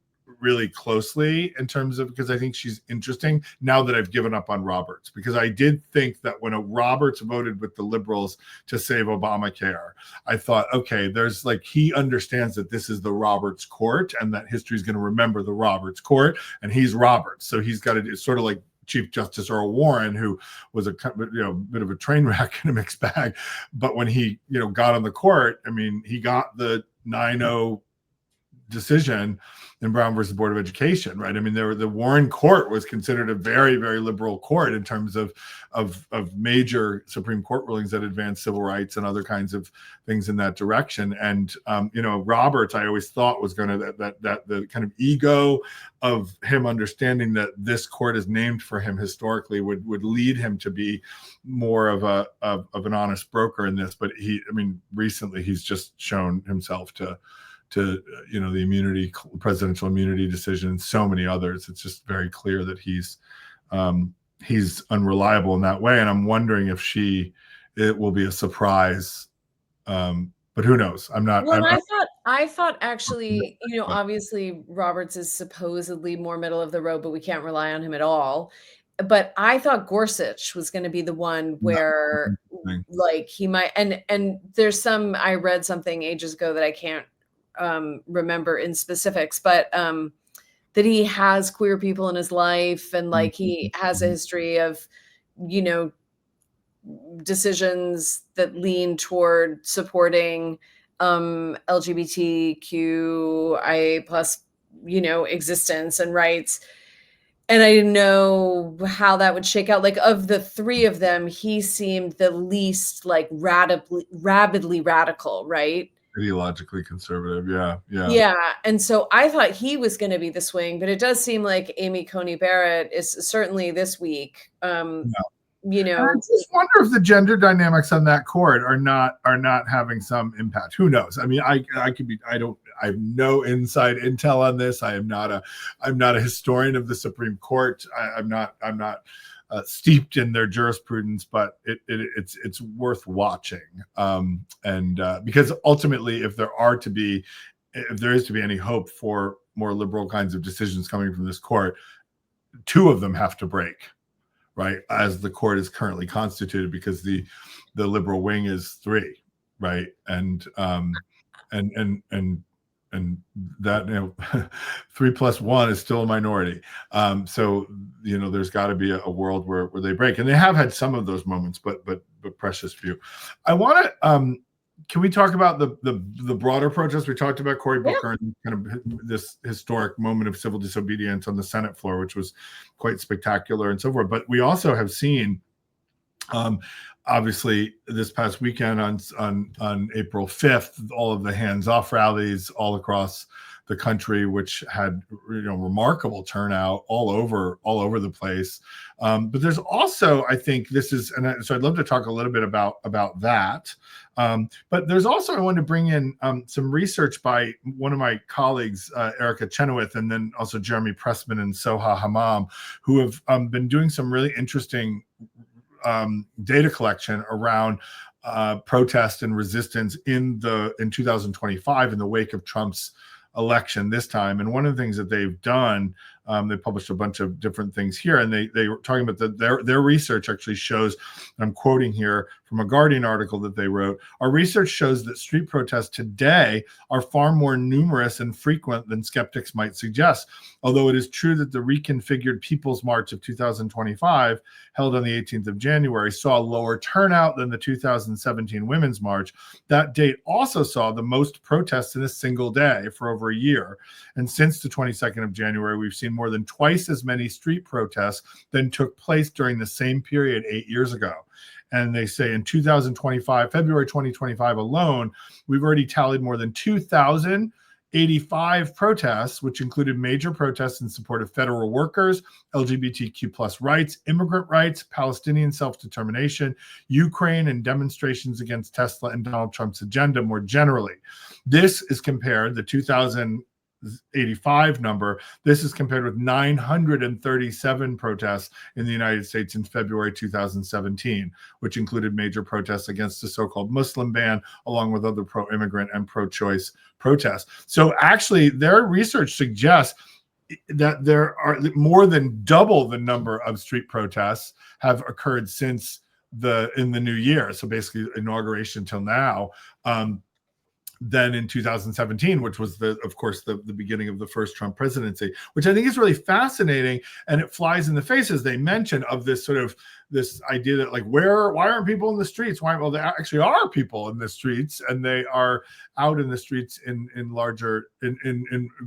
really closely in terms of, because I think she's interesting now that I've given up on Roberts, because I did think that when Roberts voted with the liberals to save Obamacare, I thought, okay, there's he understands that this is the Roberts court and that history is going to remember the Roberts court, and he's Roberts, so he's got to do sort of like Chief Justice Earl Warren, who was a bit of a train wreck and a mixed bag, but when he got on the court, I mean, he got the 9-0 decision in Brown versus Board of Education, right? I mean, the Warren court was considered a very, very liberal court in terms of major Supreme Court rulings that advanced civil rights and other kinds of things in that direction. And Roberts, I always thought was going to that the kind of ego of him understanding that this court is named for him historically would lead him to be more of an honest broker in this. But recently he's just shown himself to the presidential immunity decision, and so many others. It's just very clear that he's unreliable in that way. And I'm wondering if it will be a surprise. But who knows? I'm not. Well, I thought actually, obviously Roberts is supposedly more middle of the road, but we can't rely on him at all. But I thought Gorsuch was going to be the one where he might, and there's I read something ages ago that I can't remember in specifics, but that he has queer people in his life, and he has a history of you know, decisions that lean toward supporting LGBTQI plus, you know, existence and rights. And I didn't know how that would shake out. Like, of the three of them, he seemed the least like rabidly radical, right? Ideologically conservative. Yeah. Yeah. Yeah. And so I thought he was going to be the swing, but it does seem like Amy Coney Barrett is certainly this week. You And I know, just wonder if the gender dynamics on that court are not having some impact. Who knows? I mean, I could be. I have no inside intel on this. I'm not a historian of the Supreme Court. I'm not steeped in their jurisprudence, but it's worth watching. And because ultimately, if there is to be any hope for more liberal kinds of decisions coming from this court, two of them have to break. Right, as the court is currently constituted, because the liberal wing is three, right, and that, you know, 3 + 1 is still a minority. So, you know, there's got to be a world where they break, and they have had some of those moments, but precious few. I want to. Can we talk about the broader protest? We talked about Cory Booker and kind of this historic moment of civil disobedience on the Senate floor, which was quite spectacular and so forth. But we also have seen, obviously, this past weekend on April 5th, all of the hands-off rallies all across the country, which had, you know, remarkable turnout all over the place. But there's also, I think this is, and so I'd love to talk a little bit about that. But there's also, I wanted to bring in some research by one of my colleagues, Erica Chenoweth, and then also Jeremy Pressman and Soha Hammam, who have been doing some really interesting data collection around protest and resistance in 2025 in the wake of Trump's election this time. And one of the things that they've done, they published a bunch of different things here, and they were talking about their research actually shows, I'm quoting here from a Guardian article that they wrote, our research shows that street protests today are far more numerous and frequent than skeptics might suggest. Although it is true that the reconfigured People's March of 2025, held on the 18th of January, saw a lower turnout than the 2017 Women's March, that date also saw the most protests in a single day for over a year. And since the 22nd of January, we've seen more than twice as many street protests than took place during the same period 8 years ago. And they say in 2025, February 2025 alone, we've already tallied more than 2,085 protests, which included major protests in support of federal workers, LGBTQ plus rights, immigrant rights, Palestinian self-determination, Ukraine, and demonstrations against Tesla and Donald Trump's agenda more generally. This is compared, the 2,085 number, this is compared with 937 protests in the United States in February 2017, which included major protests against the so-called Muslim ban, along with other pro-immigrant and pro-choice protests. So actually, their research suggests that there are more than double the number of street protests have occurred since in the new year. So basically, inauguration till now. Than in 2017, which was of course the beginning of the first Trump presidency, which I think is really fascinating, and it flies in the face, as they mention, of this sort of this idea that, like, why aren't people in the streets? Well, there actually are people in the streets, and they are out in the streets in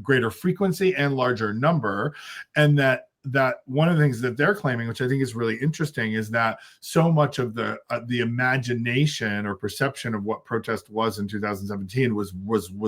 greater frequency and larger number, and that one of the things that they're claiming, which I think is really interesting, is that so much of the imagination or perception of what protest was in 2017 was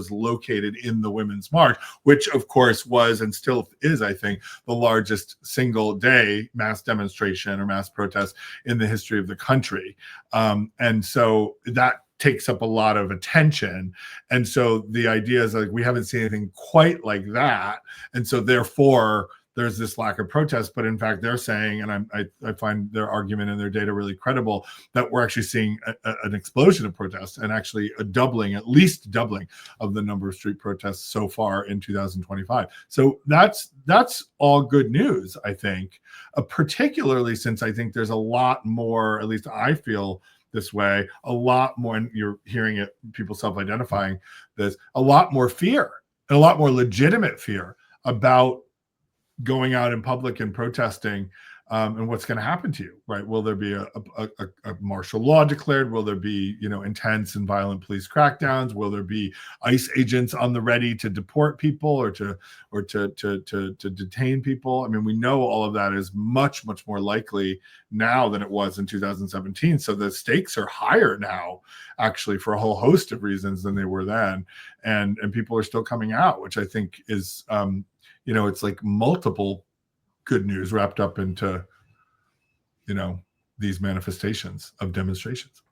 located in the Women's March, which of course was and still is, I think, the largest single day mass demonstration or mass protest in the history of the country. And so that takes up a lot of attention. And so the idea is, like, we haven't seen anything quite like that. And so therefore, there's this lack of protest, but in fact, they're saying, and I find their argument and their data really credible, that we're actually seeing an explosion of protests, and actually at least doubling of the number of street protests so far in 2025. So that's all good news, I think, particularly since I think there's a lot more, at least I feel this way, a lot more, and you're hearing it, people self-identifying this, a lot more fear, and a lot more legitimate fear about going out in public and protesting and what's going to happen to you, right? Will there be a martial law declared? Will there be, intense and violent police crackdowns? Will there be ICE agents on the ready to deport people or to detain people? I mean, we know all of that is much, much more likely now than it was in 2017. So the stakes are higher now, actually, for a whole host of reasons than they were then. And people are still coming out, which I think is, it's like multiple good news wrapped up into, these manifestations of demonstrations.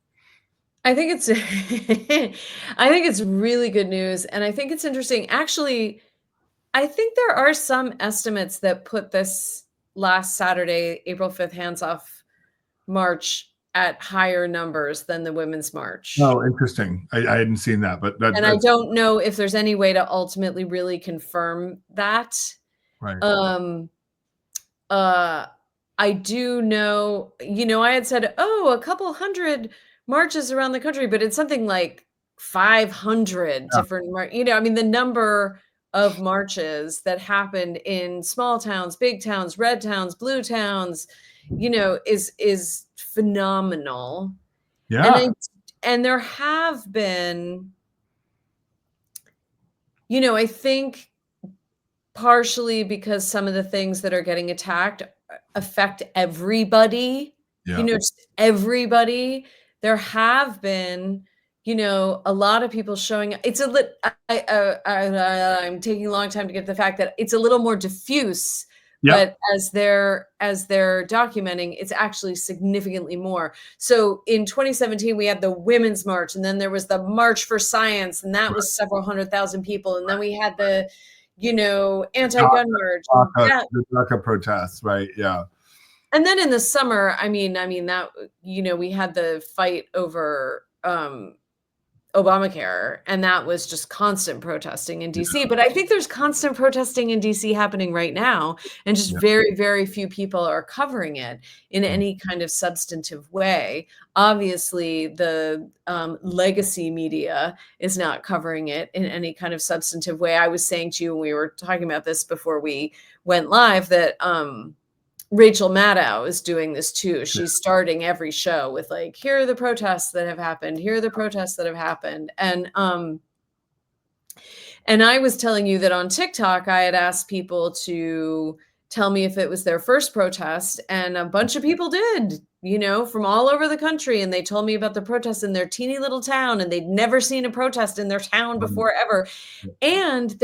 I think it's I think it's really good news. And I think it's interesting. Actually, I think there are some estimates that put this last Saturday, April 5th, Hands Off March at higher numbers than the Women's March. Oh, interesting. I hadn't seen that, but and I don't know if there's any way to ultimately really confirm that. Right. I do know, I had said, a couple hundred marches around the country, but it's something like 500 different, the number of marches that happened in small towns, big towns, red towns, blue towns, is phenomenal. Yeah. And there have been, I think partially because some of the things that are getting attacked affect everybody, just everybody. There have been, a lot of people showing. It's I'm taking a long time to get to the fact that it's a little more diffuse. But as they're documenting, it's actually significantly more. So in 2017, we had the Women's March, and then there was the March for Science, and that was several 100,000 people. And then we had the, anti-gun march. The DACA protests, right? Yeah. And then in the summer, I mean that, we had the fight over Obamacare, and that was just constant protesting in DC. But I think there's constant protesting in DC happening right now, and just very, very few people are covering it in any kind of substantive way. Obviously, the legacy media is not covering it in any kind of substantive way. I was saying to you when we were talking about this before we went live that Rachel Maddow is doing this too. She's starting every show with like, here are the protests that have happened. Here are the protests that have happened. And I was telling you that on TikTok, I had asked people to tell me if it was their first protest. And a bunch of people did, from all over the country. And they told me about the protests in their teeny little town, and they'd never seen a protest in their town before ever. And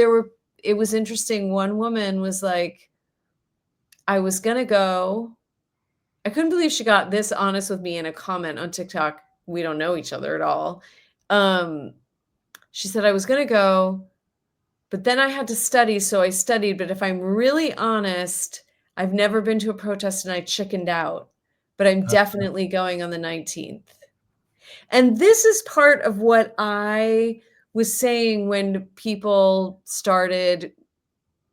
it was interesting. One woman was like, I was going to go. I couldn't believe she got this honest with me in a comment on TikTok. We don't know each other at all. She said, I was going to go, but then I had to study. So I studied. But if I'm really honest, I've never been to a protest and I chickened out, but I'm definitely going on the 19th. And this is part of what I was saying when people started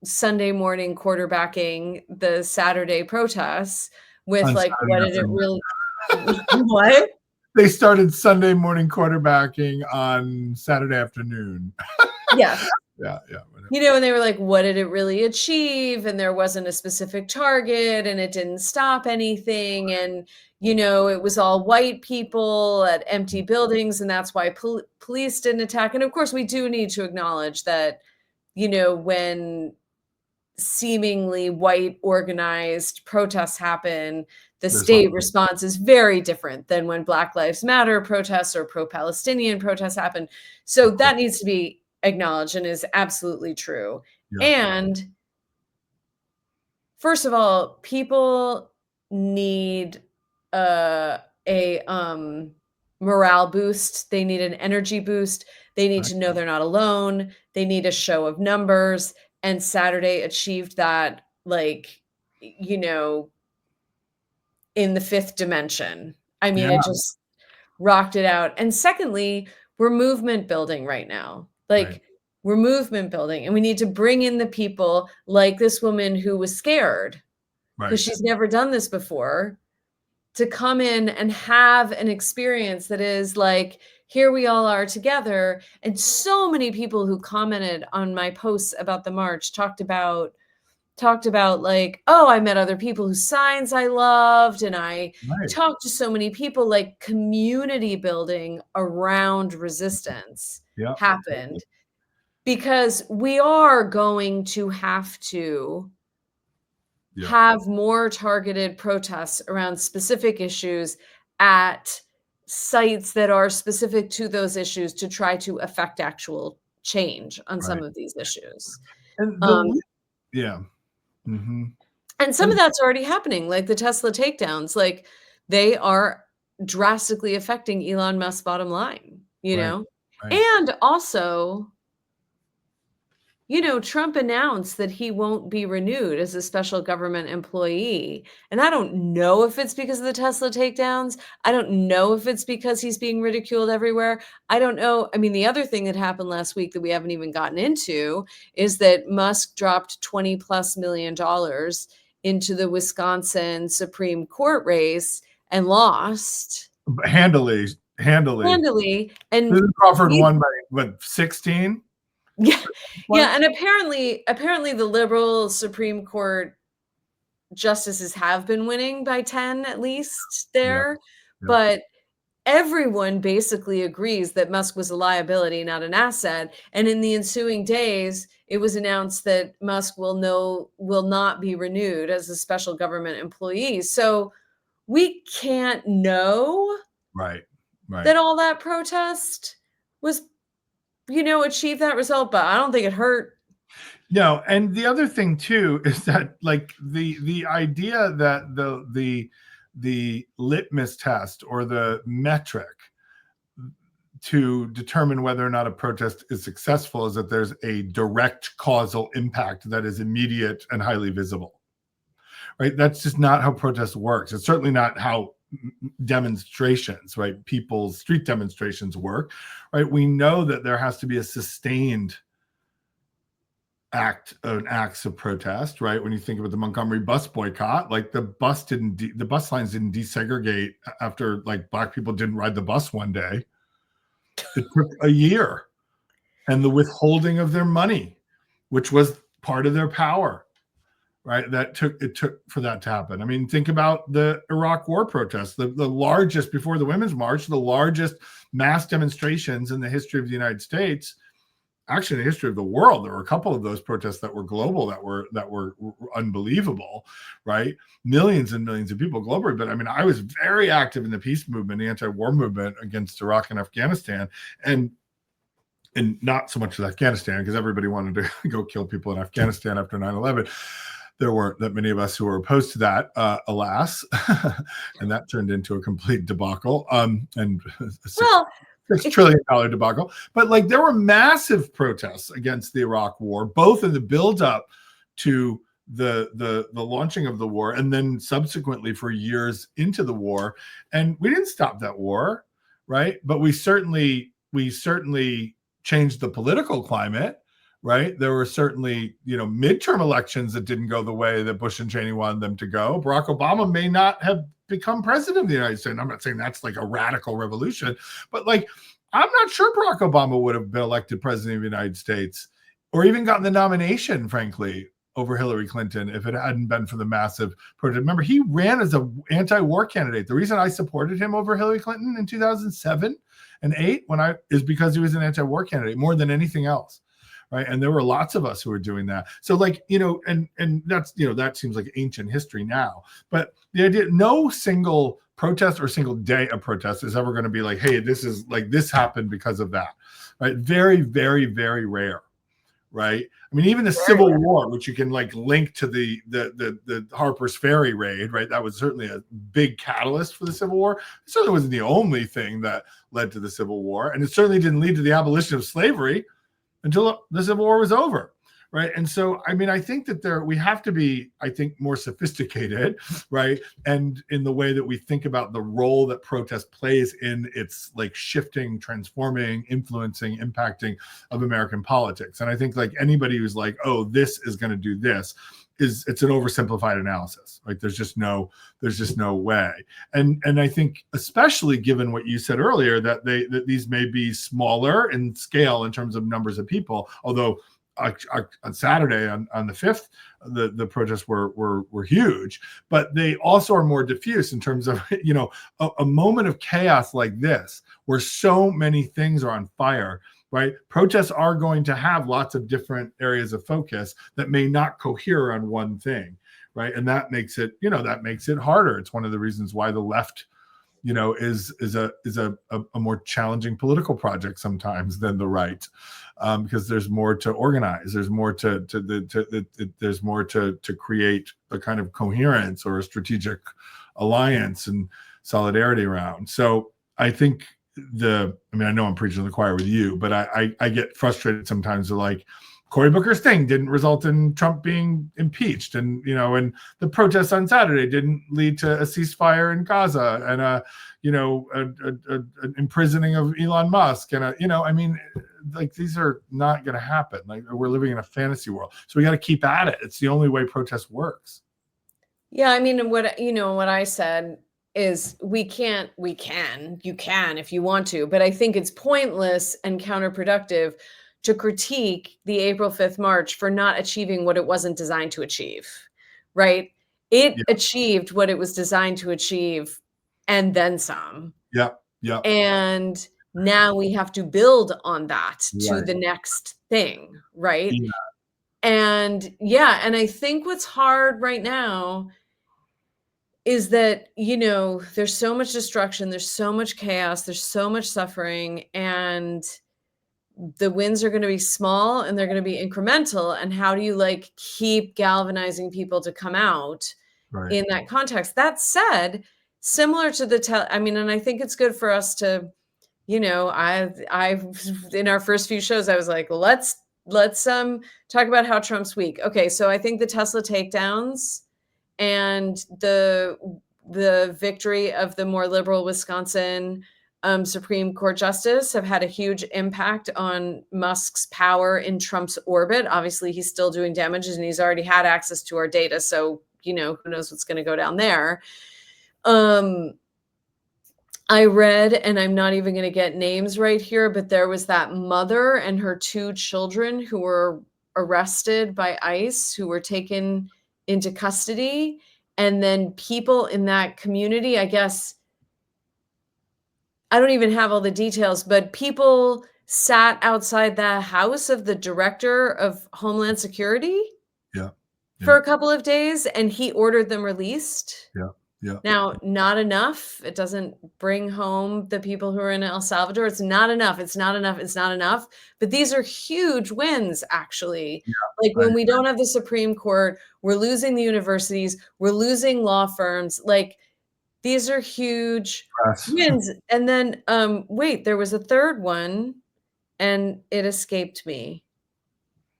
Sunday morning quarterbacking the Saturday protests with on like, Saturday what did it really, what? They started Sunday morning quarterbacking on Saturday afternoon. Yes. Yeah. And they were like, what did it really achieve? And there wasn't a specific target, and it didn't stop anything. And, it was all white people at empty buildings, and that's why police didn't attack. And of course, we do need to acknowledge that, when seemingly white organized protests happen, the state response is very different than when Black Lives Matter protests or pro-Palestinian protests happen. So that needs to be acknowledged and is absolutely true. Yeah. And first of all, people need a morale boost. They need an energy boost. They need to know they're not alone. They need a show of numbers. And Saturday achieved that, in the fifth dimension. I mean, it just rocked it out. And secondly, we're movement building right now. We're movement building, and we need to bring in the people like this woman who was scared because she's never done this before, to come in and have an experience that is like, here we all are together. And so many people who commented on my posts about the march talked about talked about like, oh, I met other people whose signs I loved, and I Right. talked to so many people. Like community building around resistance Yeah. happened because we are going to have to Yeah. have more targeted protests around specific issues at sites that are specific to those issues to try to affect actual change on some Right. of these issues. And Um, yeah. Mm-hmm. and some of that's already happening, like the Tesla takedowns, like they are drastically affecting Elon Musk's bottom line, you Right. know? Right. And also, you know, Trump announced that he won't be renewed as a special government employee. And I don't know if it's because of the Tesla takedowns. I don't know if it's because he's being ridiculed everywhere. I don't know. I mean, the other thing that happened last week that we haven't even gotten into is that Musk dropped $20+ million into the Wisconsin Supreme Court race and lost Handily. handily. And Susan Crawford he won by what, 16 Yeah, yeah, points? and apparently the liberal Supreme Court justices have been winning by 10 at least Yeah. there, Yeah. but everyone basically agrees that Musk was a liability, not an asset. And in the ensuing days, it was announced that Musk will not be renewed as a special government employee. So we can't know Right. Right. that all that protest was, you know, achieved that result, but I don't think it hurt. No, and the other thing too is that like the idea that the litmus test or the metric to determine whether or not a protest is successful is that there's a direct causal impact that is immediate and highly visible. Right? That's just not how protest works. It's certainly not how demonstrations, right? People's street demonstrations work, right? We know that there has to be a sustained acts of protest, right? When you think about the Montgomery bus boycott, like the bus lines didn't desegregate after like Black people didn't ride the bus one day. It took a year, and the withholding of their money, which was part of their power, right? It took for that to happen. I mean, think about the Iraq War protests, the largest before the Women's March, the largest mass demonstrations in the history of the United States. Actually, in the history of the world, there were a couple of those protests that were global, that were unbelievable, right? Millions and millions of people globally. But I mean, I was very active in the peace movement, the anti-war movement against Iraq and Afghanistan, and not so much with Afghanistan, because everybody wanted to go kill people in Afghanistan after 9/11. There weren't that many of us who were opposed to that, alas, and that turned into a complete debacle. And Well, $6 trillion debacle. But like there were massive protests against the Iraq War, both in the buildup to the launching of the war, and then subsequently for years into the war. And we didn't stop that war, right? But we certainly changed the political climate, right? There were certainly, midterm elections that didn't go the way that Bush and Cheney wanted them to go. Barack Obama may not have become president of the United States. I'm not saying that's like a radical revolution, but like, I'm not sure Barack Obama would have been elected president of the United States or even gotten the nomination, frankly, over Hillary Clinton if it hadn't been for the massive protest. Remember, he ran as an anti-war candidate. The reason I supported him over Hillary Clinton in 2007 and 8 is because he was an anti-war candidate more than anything else. Right. And there were lots of us who were doing that. So like, and that's, that seems like ancient history now. But the idea, no single protest or single day of protest is ever going to be like, hey, this happened because of that. Right. Very, very, very rare. Right. I mean, even the Civil War, which you can like link to the Harper's Ferry raid, right? That was certainly a big catalyst for the Civil War. It certainly wasn't the only thing that led to the Civil War. And it certainly didn't lead to the abolition of slavery until the Civil War was over, right? And so, I mean, I think that we have to be, I think, more sophisticated, right? And in the way that we think about the role that protest plays in its like shifting, transforming, influencing, impacting of American politics. And I think like anybody who's like, oh, this is going to do this, it's an oversimplified analysis. Like there's just no way. And I think especially given what you said earlier, that these may be smaller in scale in terms of numbers of people, although on Saturday on the 5th, the protests were huge, but they also are more diffuse in terms of, you know, a moment of chaos like this, where so many things are on fire, right? Protests are going to have lots of different areas of focus that may not cohere on one thing, right? And that makes it, you know, that makes it harder. It's one of the reasons why the left, you know, is a more challenging political project sometimes than the right, because there's more to organize, there's more there's more to create a kind of coherence or a strategic alliance and solidarity around. So I think I mean, I know I'm preaching to the choir with you, but I get frustrated sometimes with, like, Cory Booker's thing didn't result in Trump being impeached, and, you know, and the protests on Saturday didn't lead to a ceasefire in Gaza and an imprisoning of Elon Musk, and you know, I mean, like, these are not going to happen. Like, we're living in a fantasy world, so we got to keep at it. It's the only way protest works. Yeah, I mean, what I said is you can if you want to, but I think it's pointless and counterproductive to critique the April 5th march for not achieving what it wasn't designed to achieve, right? It achieved what it was designed to achieve and then some. Yeah. And now we have to build on that to Right. the next thing, right? Yeah. And I think what's hard right now is that, you know, there's so much destruction, there's so much chaos, there's so much suffering, and the wins are going to be small and they're going to be incremental. And how do you, like, keep galvanizing people to come out in that context? That said, similar to I mean, and I think it's good for us to, you know, I've in our first few shows, I was like, let's talk about how Trump's weak. Okay, so I think the Tesla takedowns and the victory of the more liberal Wisconsin Supreme Court justice have had a huge impact on Musk's power in Trump's orbit. Obviously, he's still doing damages and he's already had access to our data. So, you know, who knows what's going to go down there. I read, and I'm not even going to get names right here, but there was that mother and her 2 children who were arrested by ICE, who were taken into custody. And then people in that community, I guess, I don't even have all the details, but people sat outside the house of the director of Homeland Security for a couple of days, and he ordered them released. Now, not enough. It doesn't bring home the people who are in El Salvador. It's not enough. But these are huge wins, actually. Like, when we don't have the Supreme Court, we're losing the universities, we're losing law firms. Like, these are huge wins. And then, wait, there was a third one, and it escaped me.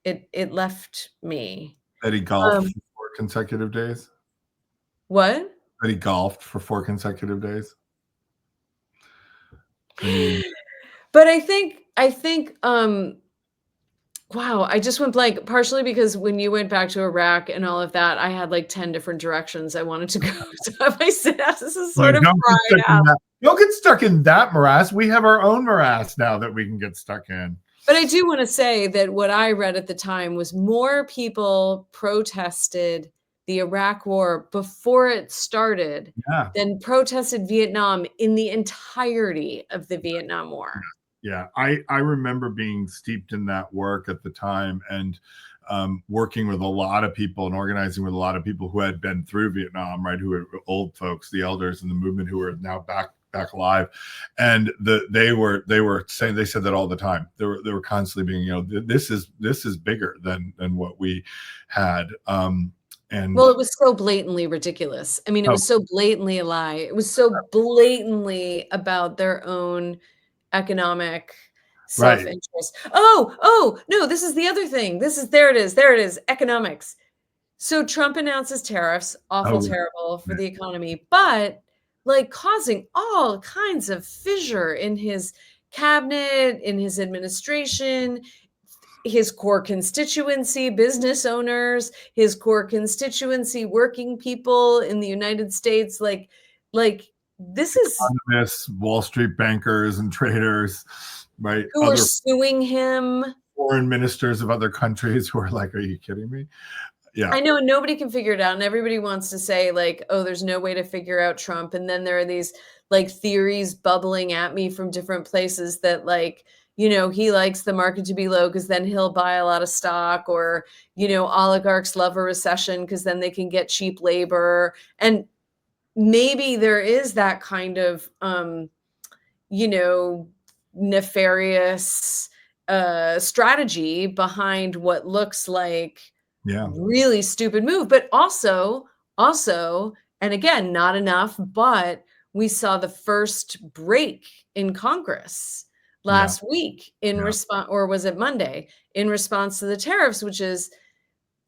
It left me. That he golfed for 4 consecutive days. What? That he golfed for 4 consecutive days. But I think, wow, I just went blank, partially because when you went back to Iraq and all of that, I had like 10 different directions I wanted to go. So my synapses is sort of fried out. Don't get stuck in that morass. We have our own morass now that we can get stuck in. But I do want to say that what I read at the time was more people protested the Iraq war before it started than protested Vietnam in the entirety of the Vietnam War. Yeah, I remember being steeped in that work at the time, and working with a lot of people and organizing with a lot of people who had been through Vietnam, right? Who were old folks, the elders in the movement, who are now back alive. And they were saying, they said that all the time. They were constantly being, you know, this is bigger than what we had. And well, it was so blatantly ridiculous. I mean, it was so blatantly a lie. It was so blatantly about their own economic self-interest. Oh, no, this is the other thing. There it is, economics. So Trump announces tariffs, terrible for the economy, but like causing all kinds of fissure in his cabinet, in his administration, his core constituency, business owners, his core constituency, working people in the United States. Like this is economists, Wall Street bankers and traders, right? Who are suing him foreign ministers of other countries who are like, are you kidding me? Yeah. I know, and nobody can figure it out, and everybody wants to say, like, "Oh, there's no way to figure out Trump," and then there are these, like, theories bubbling at me from different places that, like, he likes the market to be low because then he'll buy a lot of stock, or, oligarchs love a recession because then they can get cheap labor, and maybe there is that kind of, you know, nefarious, strategy behind what looks like Yeah. really stupid move, but also, and again, not enough, but we saw the first break in Congress Yeah. last week in Yeah. response, or was it Monday, in response to the tariffs, which is,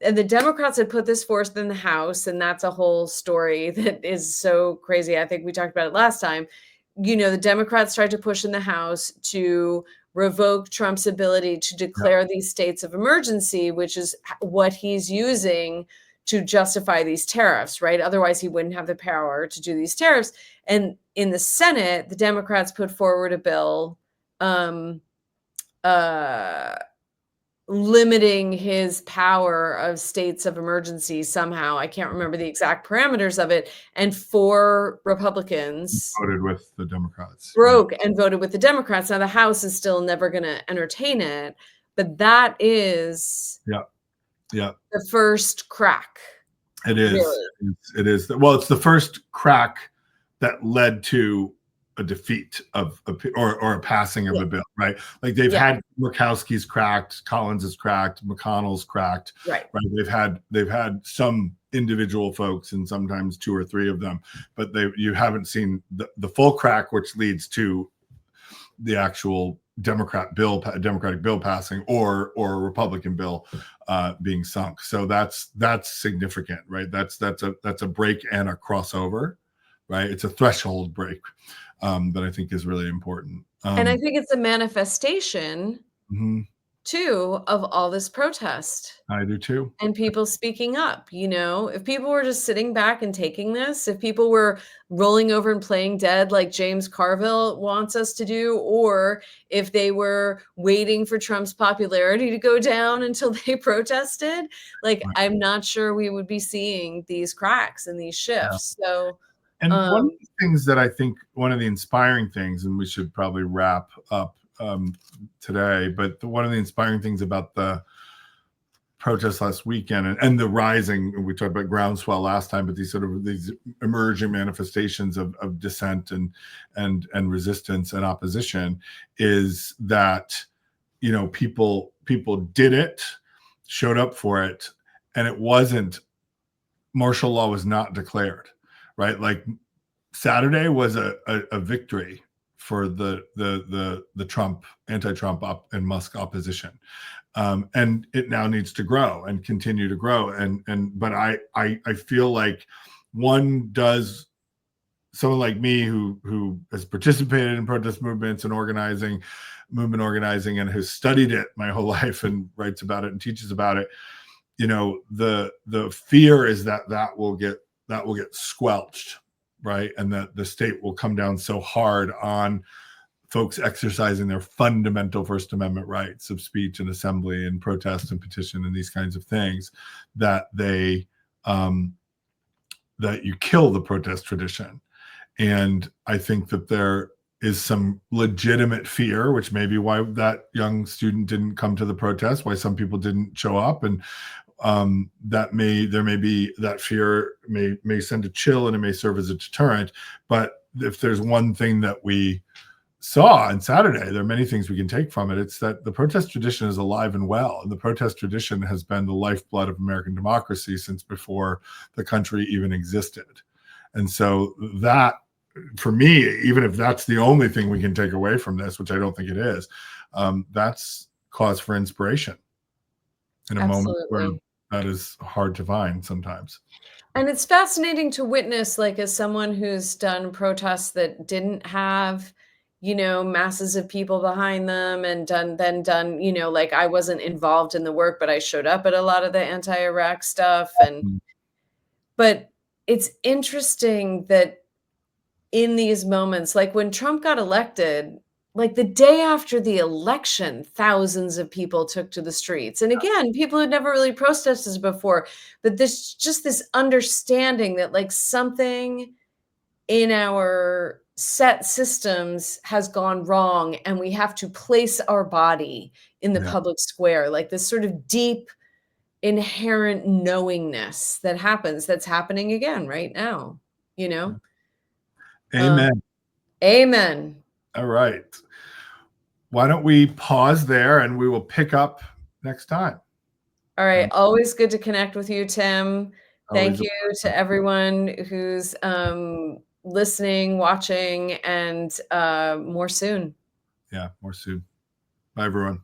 and the Democrats had put this forth in the House, and that's a whole story that is so crazy. I think we talked about it last time. The Democrats tried to push in the House to revoke Trump's ability to Yeah. declare these states of emergency, which is what he's using to justify these tariffs, right? Otherwise, he wouldn't have the power to do these tariffs. And in the Senate, the Democrats put forward a bill um, uh, limiting his power of states of emergency somehow. I can't remember the exact parameters of it. And 4 Republicans Voted with the Democrats. broke and voted with the Democrats. Now the House is still never going to entertain it, but that is Yeah. Yeah. the first crack. It is. Really. It is. Well, it's the first crack that led to a defeat of or a passing of a bill, right? Like they've had Murkowski's cracked, Collins is cracked, McConnell's cracked, right? They've had some individual folks, and sometimes 2 or 3 of them, but you haven't seen the full crack, which leads to the actual democratic bill passing or a Republican bill being sunk. So that's significant, right? That's a break and a crossover, right? It's a threshold break that I think is really important. And I think it's a manifestation too of all this protest. I do too. And people speaking up, if people were just sitting back and taking this, if people were rolling over and playing dead like James Carville wants us to do, or if they were waiting for Trump's popularity to go down until they protested, like, I'm not sure we would be seeing these cracks and these shifts. So, and one of the things that I think, one of the inspiring things, and we should probably wrap up today, but one of the inspiring things about the protests last weekend and the rising, we talked about groundswell last time, but these emerging manifestations of dissent and resistance and opposition, is that people did it, showed up for it, and it wasn't, martial law was not declared, right? Like Saturday was a victory for the Trump, anti-Trump and Musk opposition. And it now needs to grow and continue to grow. But I feel like someone like me who has participated in protest movements and movement organizing and has studied it my whole life and writes about it and teaches about it, the fear is that will get squelched, right? And that the state will come down so hard on folks exercising their fundamental First Amendment rights of speech and assembly and protest and petition and these kinds of things, that that you kill the protest tradition. And I think that there is some legitimate fear, which may be why that young student didn't come to the protest, why some people didn't show up, and that fear may send a chill, and it may serve as a deterrent. But if there's one thing that we saw on Saturday, there are many things we can take from it. It's that the protest tradition is alive and well, and the protest tradition has been the lifeblood of American democracy since before the country even existed. And so that, for me, even if that's the only thing we can take away from this, which I don't think it is, that's cause for inspiration in a moment where that is hard to find sometimes. And it's fascinating to witness, like, as someone who's done protests that didn't have, masses of people behind them, and done, like, I wasn't involved in the work, but I showed up at a lot of the anti-Iraq stuff. But it's interesting that in these moments, like when Trump got elected, like the day after the election, thousands of people took to the streets. And again, people who'd never really protested before, but this understanding that like something in our set systems has gone wrong and we have to place our body in the Yeah. public square, like this sort of deep inherent knowingness that happens, that's happening again right now, you know? Amen. Amen. All right. Why don't we pause there and we will pick up next time. All right. Always good to connect with you, Tim. Thank Always a you to everyone who's listening, watching, and more soon. Yeah, more soon. Bye, everyone.